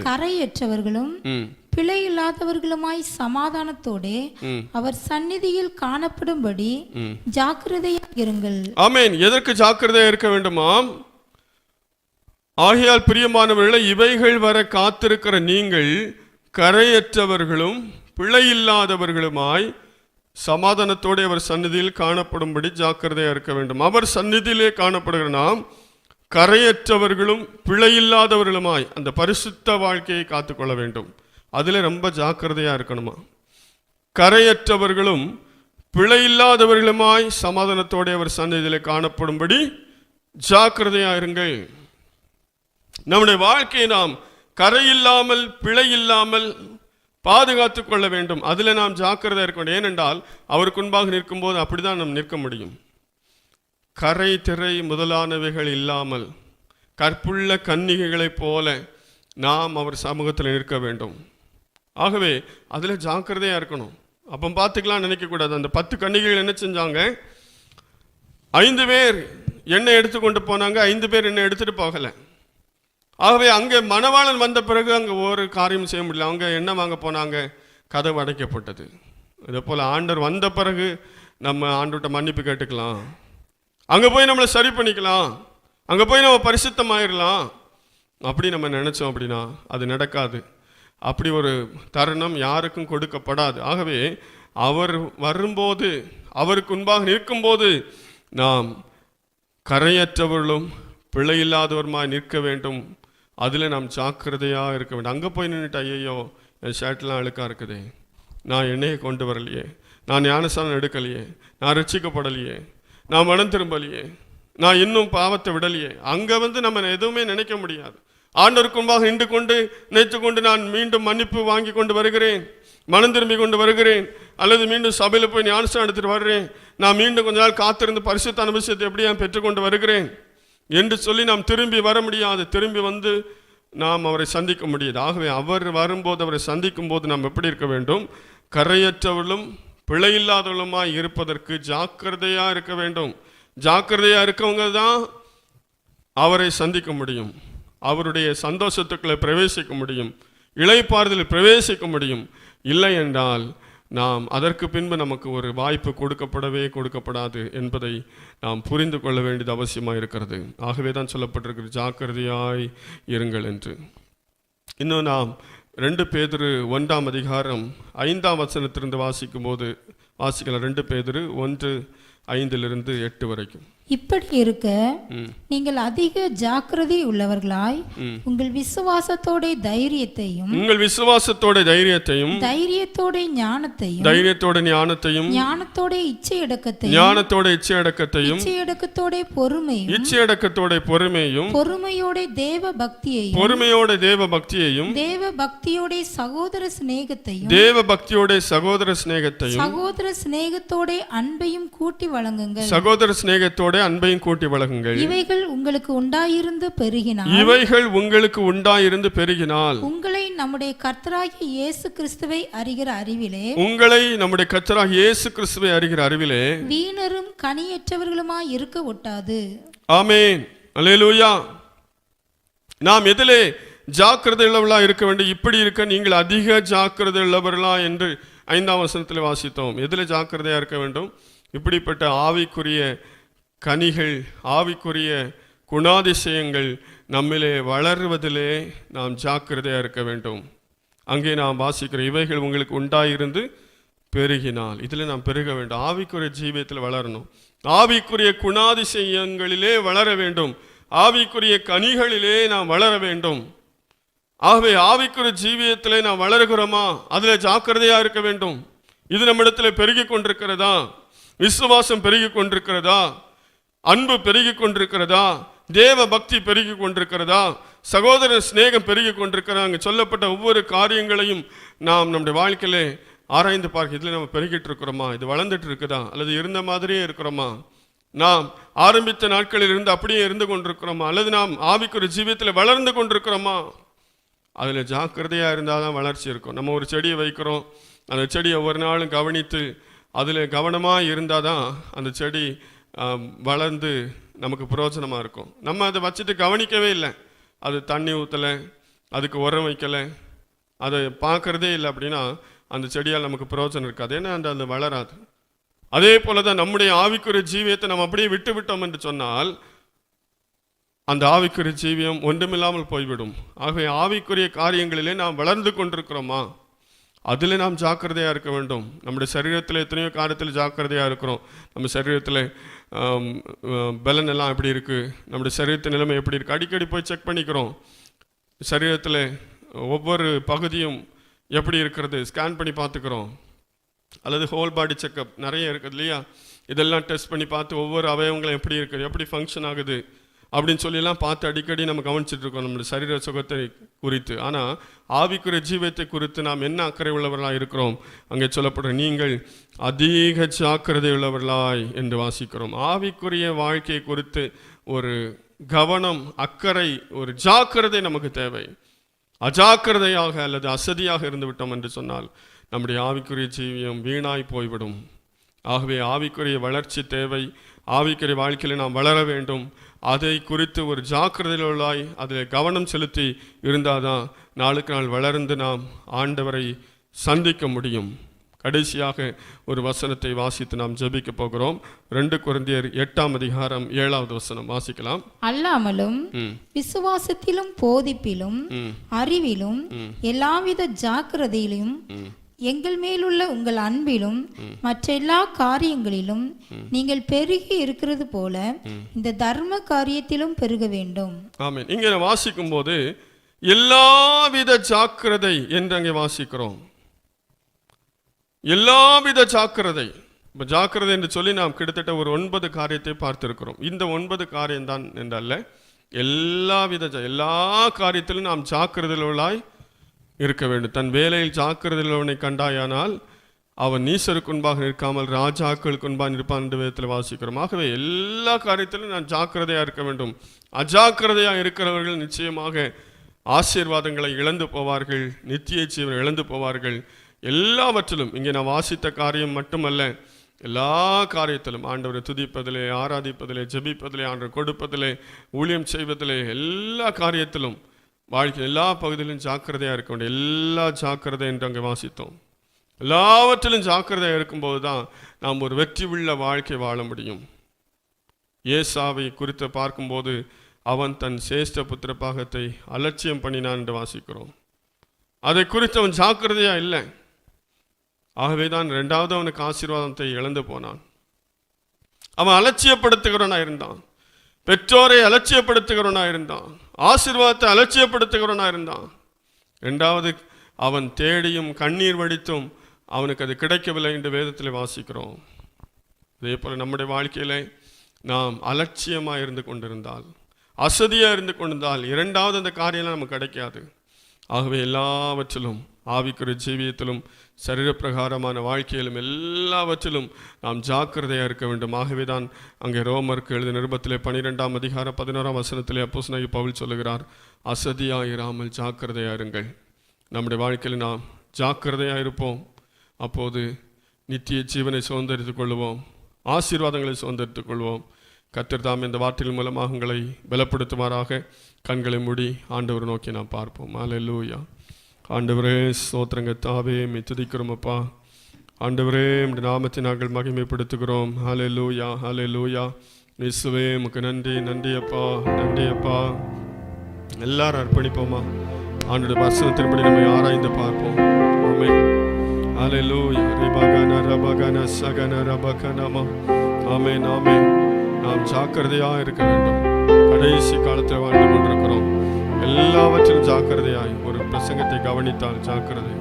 கரையற்றவர்களும் பிழை இல்லாதவர்களுமாய் சமாதானத்தோடே அவர் சந்நிதியில் காணப்படும்படி ஜாக்கிரதையாக இருங்கள். ஆமென். எதற்கு ஜாக்கிரதையாக இருக்க வேண்டுமாம்? ஆகையால் பிரியமானவர்களே, இவைகள் வர காத்திருக்கிற நீங்கள் கரையற்றவர்களும் பிழை இல்லாதவர்களுமாய் சமாதானத்தோடு அவர் சந்நிதியில் காணப்படும்படி ஜாக்கிரதையாக இருக்க வேண்டும். அவர் சந்நிதியிலே காணப்படுகிற நாம் கரையற்றவர்களும் பிழை இல்லாதவர்களுமாய் அந்த பரிசுத்த வாழ்க்கையை காத்துக்கொள்ள வேண்டும். அதில் ரொம்ப ஜாக்கிரதையாக இருக்கணுமா. கரையற்றவர்களும் பிழை இல்லாதவர்களுமாய் சமாதானத்தோடு அவர் சந்நிதியிலே காணப்படும்படி ஜாக்கிரதையாக இருங்கள். நம்முடைய வாழ்க்கையை நாம் கரையில்லாமல் பிழை இல்லாமல் பாதுகாத்து கொள்ள வேண்டும். அதில் நாம் ஜாக்கிரதையாக இருக்க வேண்டும். ஏனென்றால் அவருக்கு முன்பாக நிற்கும்போது அப்படிதான் நாம் நிற்க முடியும். கரை திரை முதலானவைகள் இல்லாமல் கற்புள்ள கன்னிகைகளைப் போல நாம் அவர் சமூகத்தில் நிற்க வேண்டும். ஆகவே அதில் ஜாக்கிரதையாக இருக்கணும். அப்போ பார்த்துக்கலாம் நினைக்கக்கூடாது. அந்த 10 கன்னிகைகள் என்ன செஞ்சாங்க? 5 பேர் எண்ணெய் எடுத்துக்கொண்டு போனாங்க, 5 பேர் எண்ணெய் எடுத்துகிட்டு போகலை. ஆகவே அங்கே மணவாளன் வந்த பிறகு அங்கே ஒரு காரியம் செய்ய முடியல. அவங்க எண்ணெய் வாங்க போனாங்க, கதவு அடைக்கப்பட்டது. இதே போல் ஆண்டவர் வந்த பிறகு நம்ம ஆண்டவர்கிட்ட மன்னிப்பு கேட்டுக்கலாம், அங்கே போய் நம்மளை சரி பண்ணிக்கலாம், அங்கே போய் நம்ம பரிசுத்தமாயிடலாம் அப்படி நம்ம நினச்சோம் அப்படின்னா அது நடக்காது. அப்படி ஒரு தருணம் யாருக்கும் கொடுக்கப்படாது. ஆகவே அவர் வரும்போது, அவருக்கு முன்பாக நிற்கும்போது நாம் கரையற்றவர்களும் பிழை இல்லாதவருமாய் நிற்க வேண்டும். அதில் நாம் ஜாக்கிரதையாக இருக்க வேண்டும். அங்கே போய் நின்றுட்டு ஐயோ என் ஷர்ட்லாம் அழுக்காக இருக்குதே, நான் எண்ணெயை கொண்டு வரலையே, நான் ஞானஸ்நானம் எடுக்கலையே, நான் ரட்சிக்கப்படலையே, நான் மனம் திரும்பலையே, நான் இன்னும் பாவத்தை விடலையே, அங்கே நம்ம எதுவுமே நினைக்க முடியாது. ஆண்டவருக்கு முன்பாக நின்று கொண்டு நினைத்து கொண்டு நான் மீண்டும் மன்னிப்பு வாங்கி கொண்டு வருகிறேன், மனம் திரும்பி கொண்டு வருகிறேன், அல்லது மீண்டும் சபையில் போய் ஞானஸ்நானம் எடுத்துட்டு வர்றேன், நான் மீண்டும் கொஞ்ச நாள் காத்திருந்து பரிசுத்த அனுபவத்தை எப்படி நான் பெற்றுக்கொண்டு வருகிறேன் என்று சொல்லி நாம் திரும்பி வர முடியாது. திரும்பி வந்து நாம் அவரை சந்திக்க முடியாது. ஆகவே அவர் வரும்போது, அவரை சந்திக்கும் போது நாம் எப்படி இருக்க வேண்டும்? கரையற்றவர்களும் பிழையில்லாதவர்களுமாய் இருப்பதற்கு ஜாக்கிரதையாக இருக்க வேண்டும். ஜாக்கிரதையாக இருக்கவங்க தான் அவரை சந்திக்க முடியும், அவருடைய சந்தோஷத்துக்குள்ளே பிரவேசிக்க முடியும், இளைப்பாறுதலில் பிரவேசிக்க முடியும். இல்லை என்றால் நாம் அதற்கு பின்பு நமக்கு ஒரு வாய்ப்பு கொடுக்கப்படாது என்பதை நாம் புரிந்து கொள்ள வேண்டியது அவசியமாக இருக்கிறது. ஆகவே தான் சொல்லப்பட்டிருக்கிறது, ஜாக்கிரதையாய் இருங்கள் என்று. இன்னும் நாம் 2 பேதுரு 1ஆம் அதிகாரம் 5ஆம் வசனத்திலிருந்து வாசிக்கும் போது வாசிக்கலாம். 2 பேதுரு 1:5-8 வரைக்கும். இப்படி இருக்க நீங்கள் அதிக ஜாக்கிரதை உள்ளவர்களாய் உங்கள் விசுவாசத்தோட தைரியத்தையும் தைரியத்தோட ஞானத்தையும் ஞானத்தோட இச்சையடக்கத்தையும் பொறுமையும் பொறுமையோட தேவ பக்தியையும் தேவ பக்தியோட சகோதர சிநேகத்தையும் சகோதர சிநேகத்தோட அன்பையும் கூட்டி வழங்குங்கள். இவைகள் உங்களுக்கு உண்டாயிருந்து பெருகினால் உங்களை நம்முடைய கர்த்தராகிய இயேசு கிறிஸ்துவை அறிகிற அறிவிலே வீணரும் கனியற்றவர்களுமாய் இருக்க ஒட்டாது. ஆமென், அல்லேலூயா. நாம் எதிலே ஜாக்கிரதை உள்ளவர்களா இருக்க வேண்டும்? இப்படி இருக்க நீங்கள் அதிக ஜாக்கிரதை உள்ளவர்களா என்று 5ஆம் வசனத்தில் வாசித்தோம். எதிலே ஜாக்கிரதையா இருக்க வேண்டும்? இப்படிப்பட்ட ஆவிக்குரிய கனிகள், ஆவிக்குரிய குணாதிசயங்கள் நம்மிலே வளருவதிலே நாம் ஜாக்கிரதையாக இருக்க வேண்டும். அங்கே நாம் வாசிக்கிற இவைகள் உங்களுக்கு உண்டாயிருந்து பெருகினால், இதில் நாம் பெருக வேண்டும். ஆவிக்குரிய ஜீவியத்தில் வளரணும், ஆவிக்குரிய குணாதிசயங்களிலே வளர வேண்டும், ஆவிக்குரிய கனிகளிலே நாம் வளர வேண்டும். ஆகவே ஆவிக்குரிய ஜீவியத்திலே நாம் வளருகிறோமா? அதில் ஜாக்கிரதையாக இருக்க வேண்டும். இது நம்மிடத்தில் பெருகி கொண்டிருக்கிறதா? விசுவாசம் பெருகி கொண்டிருக்கிறதா? அன்பு பெருகி கொண்டிருக்கிறதா? தேவ பக்தி பெருகி கொண்டிருக்கிறதா? சகோதர சிநேகம் பெருகி கொண்டிருக்கிறதா? அங்கே சொல்லப்பட்ட ஒவ்வொரு காரியங்களையும் நாம் நம்முடைய வாழ்க்கையிலே ஆராய்ந்து பார்க்க, இதில் நம்ம பெருகிட்டு இருக்கிறோமா? இது வளர்ந்துட்டு இருக்குதா? அல்லது இருந்த மாதிரியே இருக்கிறோமா? நாம் ஆரம்பித்த நாட்களில் இருந்து அப்படியே இருந்து கொண்டிருக்கிறோமா? அல்லது நாம் ஆவிக்குரிய ஜீவியத்தில் வளர்ந்து கொண்டிருக்கிறோமா? அதில் ஜாக்கிரதையாக இருந்தால் தான் வளர்ச்சி இருக்கும். நம்ம ஒரு செடியை வைக்கிறோம், அந்த செடியை ஒவ்வொரு நாளும் கவனித்து அதில் கவனமாக இருந்தால் தான் அந்த செடி வளர்ந்து நமக்கு பிரயோஜனமாக இருக்கும். நம்ம அதை வச்சுட்டு கவனிக்கவே இல்லை, அது தண்ணி ஊற்றலை, அதுக்கு உரம் வைக்கலை, அதை பார்க்குறதே இல்லை அப்படின்னா அந்த செடியால் நமக்கு பிரயோஜனம் இருக்காது, ஏன்னா அந்த வளராது. அதே போல தான் நம்முடைய ஆவிக்குரிய ஜீவியத்தை நம்ம அப்படியே விட்டு விட்டோம் என்று சொன்னால் அந்த ஆவிக்குரிய ஜீவியம் ஒன்றுமில்லாமல் போய்விடும். ஆகவே ஆவிக்குரிய காரியங்களிலே நாம் வளர்ந்து கொண்டிருக்கிறோமா? அதில் நாம் ஜாக்கிரதையாக இருக்க வேண்டும். நம்முடைய சரீரத்தில் எத்தனையோ காரியத்தில் ஜாக்கிரதையாக இருக்கிறோம். நம்ம சரீரத்தில் பலன் எல்லாம் எப்படி இருக்குது, நம்முடைய சரீரத்தின் நிலைமை எப்படி இருக்குது, அடிக்கடி போய் செக் பண்ணிக்கிறோம். சரீரத்தில் ஒவ்வொரு பகுதியும் எப்படி இருக்கிறது ஸ்கேன் பண்ணி பார்த்துக்கிறோம். அல்லது ஹோல் பாடி செக்கப் நிறைய இருக்குது இல்லையா? இதெல்லாம் டெஸ்ட் பண்ணி பார்த்து ஒவ்வொரு அவயவங்களும் எப்படி இருக்குது, எப்படி ஃபங்க்ஷன் ஆகுது அப்படின்னு சொல்லிலாம் பார்த்து அடிக்கடி நம்ம கவனிச்சுட்டு இருக்கோம் நம்முடைய சரீர சுகத்தை குறித்து. ஆனால் ஆவிக்குரிய ஜீவியத்தை குறித்து நாம் என்ன அக்கறை உள்ளவர்களாக இருக்கிறோம்? அங்கே சொல்லப்படுற நீங்கள் அதிக ஜாக்கிரதை உள்ளவர்களாய் என்று வாசிக்கிறோம். ஆவிக்குரிய வாழ்க்கையை குறித்து ஒரு கவனம், அக்கறை, ஒரு ஜாக்கிரதை நமக்கு தேவை. அஜாக்கிரதையாக அல்லது அசதியாக இருந்து விட்டோம் என்று சொன்னால் நம்முடைய ஆவிக்குரிய ஜீவியம் வீணாய் போய்விடும். ஆகவே ஆவிக்குரிய வளர்ச்சி தேவை. ஆவிக்குரிய வாழ்க்கையில் நாம் வளர வேண்டும். அதை குறித்து ஒரு ஜாக்கிரதையுள்ளாய் அதில் கவனம் செலுத்தி இருந்தால் தான் நாளுக்கு நாள் வளர்ந்து நாம் ஆண்டவரை சந்திக்க முடியும். கடைசியாக ஒரு வசனத்தை வாசித்து நாம் ஜெபிக்க போகிறோம். 2 கொரிந்தியர் 8ஆம் அதிகாரம் 7வது வசனம் வாசிக்கலாம். அல்லாமலும் விசுவாசத்திலும் போதிப்பிலும் அறிவிலும் எல்லாவித ஜாக்கிரதையிலும் எங்கள் மேலுள்ள உங்கள் அன்பிலும் மற்ற எல்லா காரியங்களிலும் நீங்கள் பெருகி இருக்கிறது போல இந்த தர்ம காரியத்திலும் பெருக வேண்டும். ஆமென். இங்கே வாசிக்கும் போது எல்லாவித ஜாக்கிரதை என்று அங்கே வாசிக்கிறோம். எல்லாவித ஜாக்கிரதை. இப்போ ஜாக்கிரதை என்று சொல்லி நாம் கிட்டத்தட்ட ஒரு 9 காரியத்தை பார்த்திருக்கிறோம். இந்த 9 காரியம்தான் என்றல்ல, எல்லா காரியத்திலும் நாம் ஜாக்கிரதையுள்ளவர்களாய் இருக்க வேண்டும். தன் வேலையில் ஜாக்கிரதையுள்ளவனை கண்டாயானால் அவன் நீசருக்கு முன்பாக நிற்காமல் ராஜாக்களுக்கு முன்பாக நிற்பான் என்று வேதத்தில் வாசிக்கிறோம். ஆகவே எல்லா காரியத்திலும் நான் ஜாக்கிரதையாக இருக்க வேண்டும். அஜாக்கிரதையாக இருக்கிறவர்கள் நிச்சயமாக ஆசீர்வாதங்களை இழந்து போவார்கள், நித்திய ஜீவனை இழந்து போவார்கள். எல்லாவற்றிலும் இங்கே நான் வாசித்த காரியம் மட்டுமல்ல, எல்லா காரியத்திலும் ஆண்டவரை துதிப்பதிலே, ஆராதிப்பதிலே, ஜெபிப்பதிலே, ஆண்டவர் கொடுப்பதிலே, ஊழியம் செய்வதிலே, எல்லா காரியத்திலும் வாழ்க்கை எல்லா பகுதியிலும் ஜாக்கிரதையாக இருக்க வேண்டும். எல்லா ஜாக்கிரதை என்று அங்கே வாசித்தோம். எல்லாவற்றிலும் ஜாக்கிரதையாக இருக்கும்போது தான் நாம் ஒரு வெற்றி உள்ள வாழ்க்கை வாழ முடியும். ஏசாவை குறித்து பார்க்கும்போது அவன் தன் சேஷ்ட புத்திர பாகத்தை அலட்சியம் பண்ணினான் என்று வாசிக்கிறோம். அதை குறித்து அவன் ஜாக்கிரதையா இல்லை. ஆகவே தான் 2வது அவனுக்கு ஆசீர்வாதத்தை இழந்து போனான். அவன் அலட்சியப்படுத்துகிறவனா இருந்தான், பெற்றோரை அலட்சியப்படுத்துகிறவனா இருந்தான், ஆசீர்வாதத்தை அலட்சியப்படுத்துகிறவனா இருந்தான். 2வது அவன் தேடியும் கண்ணீர் வடித்தும் அவனுக்கு அது கிடைக்கவில்லை என்று வேதத்தில் வாசிக்கிறோம். அதே போல நம்முடைய வாழ்க்கையிலே நாம் அலட்சியமாக இருந்து கொண்டிருந்தால், அசதியாக இருந்து கொண்டிருந்தால் 2வது அந்த காரியம்லாம் நமக்கு கிடைக்காது. ஆகவே எல்லாவற்றிலும், ஆவிக்குரிய ஜீவியத்திலும் சரீரப்பிரகாரமான வாழ்க்கையிலும் எல்லாவற்றிலும் நாம் ஜாக்கிரதையாக இருக்க வேண்டும். ஆகவே தான் அங்கே ரோமருக்கு எழுதிய நிருபத்திலே 12ஆம் அதிகாரம் 11ஆம் வசனத்திலே அப்போஸ்தலனாகிய பவுல் சொல்லுகிறார், அசதியாக இராமல் ஜாக்கிரதையாக இருங்கள். நம்முடைய வாழ்க்கையில் நாம் ஜாக்கிரதையாக இருப்போம், அப்போது நித்திய ஜீவனை சுதந்தரித்துக் கொள்வோம், ஆசீர்வாதங்களை சுதந்தரித்துக் கொள்வோம். கர்த்தர் தாம் இந்த வார்த்தைகள் மூலமாக உங்களை பலப்படுத்துவாராக. கண்களை மூடி ஆண்டவர் நோக்கி நாம் பார்ப்போம். அல்லேலூயா. ஆண்டவரே ஸ்தோத்திரங்க தாவே, துதிக்கிறோமப்பா. ஆண்டவரே உம்முடைய நாமத்தை நாங்கள் மகிமைப்படுத்துகிறோம். அல்லேலூயா, அல்லேலூயா. இயேசுவே உமக்கு நன்றி, நன்றி அப்பா, நன்றி அப்பா. எல்லாரும் அர்ப்பணிப்போமா? ஆண்டோட வசனத்தின்படி நம்மை ஆராய்ந்து பார்ப்போம். ஆமென். அல்லேலூயா. ரிபகன ரபகன சகன ரபகனமா. ஆமென், ஆமென். நாம் ஜாக்கிரதையாக இருக்க வேண்டும். கடைசி காலத்தில் வாழ்ந்து கொண்டிருக்கிறோம். எல்லாவற்றிலும் ஜாக்கிரதையாய் ஒரு பிரசங்கத்தை கவனித்தால் ஜாக்கிரதை,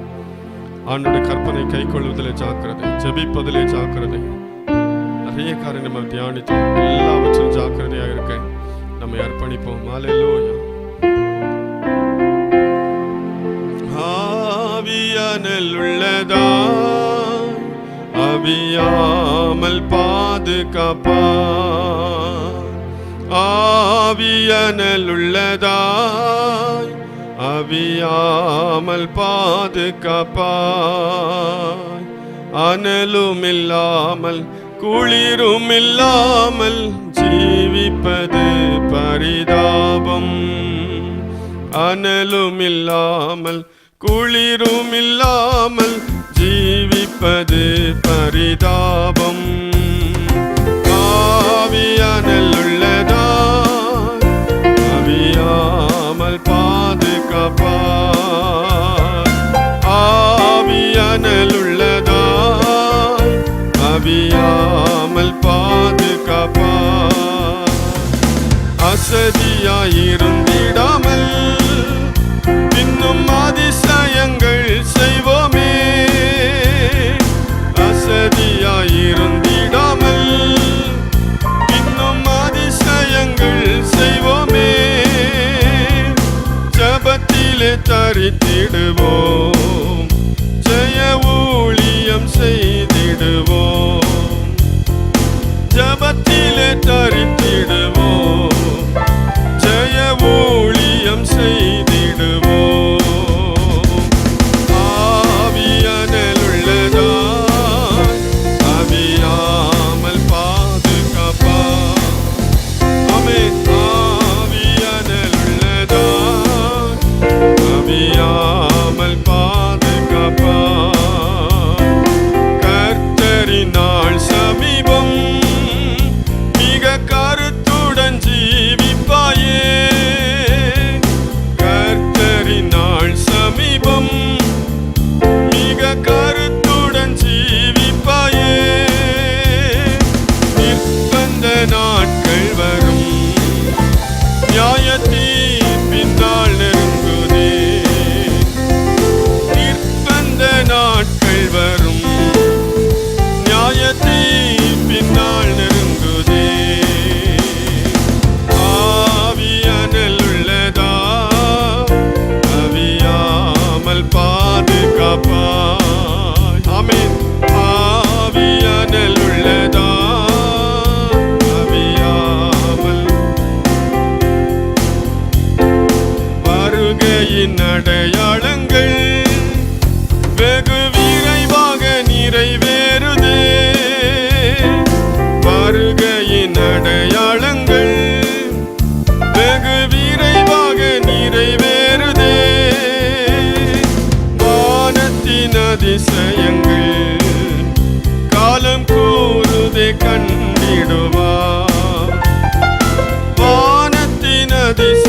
ஆண்டோட கற்பனை கை கொள்வதிலே ஜாக்கிரதை, ஜெபிப்பதிலே ஜாக்கிரதை, நிறைய காரியம் நம்ம தியானித்தோம். எல்லாவற்றிலும் ஜாக்கிரதையாக இருக்க நம்மை அர்ப்பணிப்போம். அல்லேலூயா. ஆவியானல் உள்ளதா அவியாமல் பாதுகாப்பா, ஆவியானல் உள்ளதாய் அவியாமல் பாதுகாப்பாய், அனலும் இல்லாமல் குளிரும் இல்லாமல் ஜீவிப்பது பரிதாபம், அனலும் இல்லாமல் குளிரும் இல்லாமல் ஜீவிப்பது பரிதாபம். ஆவியானல் உள்ளதா அவியாமல் பாதுகாப்பார், ஆவியானல் உள்ளதா அவியாமல் பாதுகாப்பார். அசதியாயிருந்திடாமல் இன்னும் அதிசயங்கள் செய்வோமே, அசதியாயிருந்திடாமல் இன்னும் அதிசயங்கள் செய்வோமே, ஜபத்திலே தரித்திடுவோம், ஜெய ஊழியம் செய்திடுவோம், ஜபத்திலே தரித்திடுவோம், ஜெய ஊழியம் செய்திடுவோம். ஆவியானல் உள்ளதா அவியாமல் பாதுகாப்பா, ஆமென். ஆவியானல் உள்ளதா அவியாமல் பாதுகாப்பா, கர்த்தரின் நாள் சமீபம், மிக கருத்துடன் ஜீவிப்பாயே, கர்த்தரின் நாள் சமீபம், மிக கருத்துடன் ஜீவிப்பாயே, நிர்பந்த நாட்கள் வரும், நியாயத்தின் பின்னால் நெருங்குதே, நிர்பந்த நாட்கள் வரும், நியாயத்தின் பின்னால் நெருங்குதே, ஆவியான அதிசயம்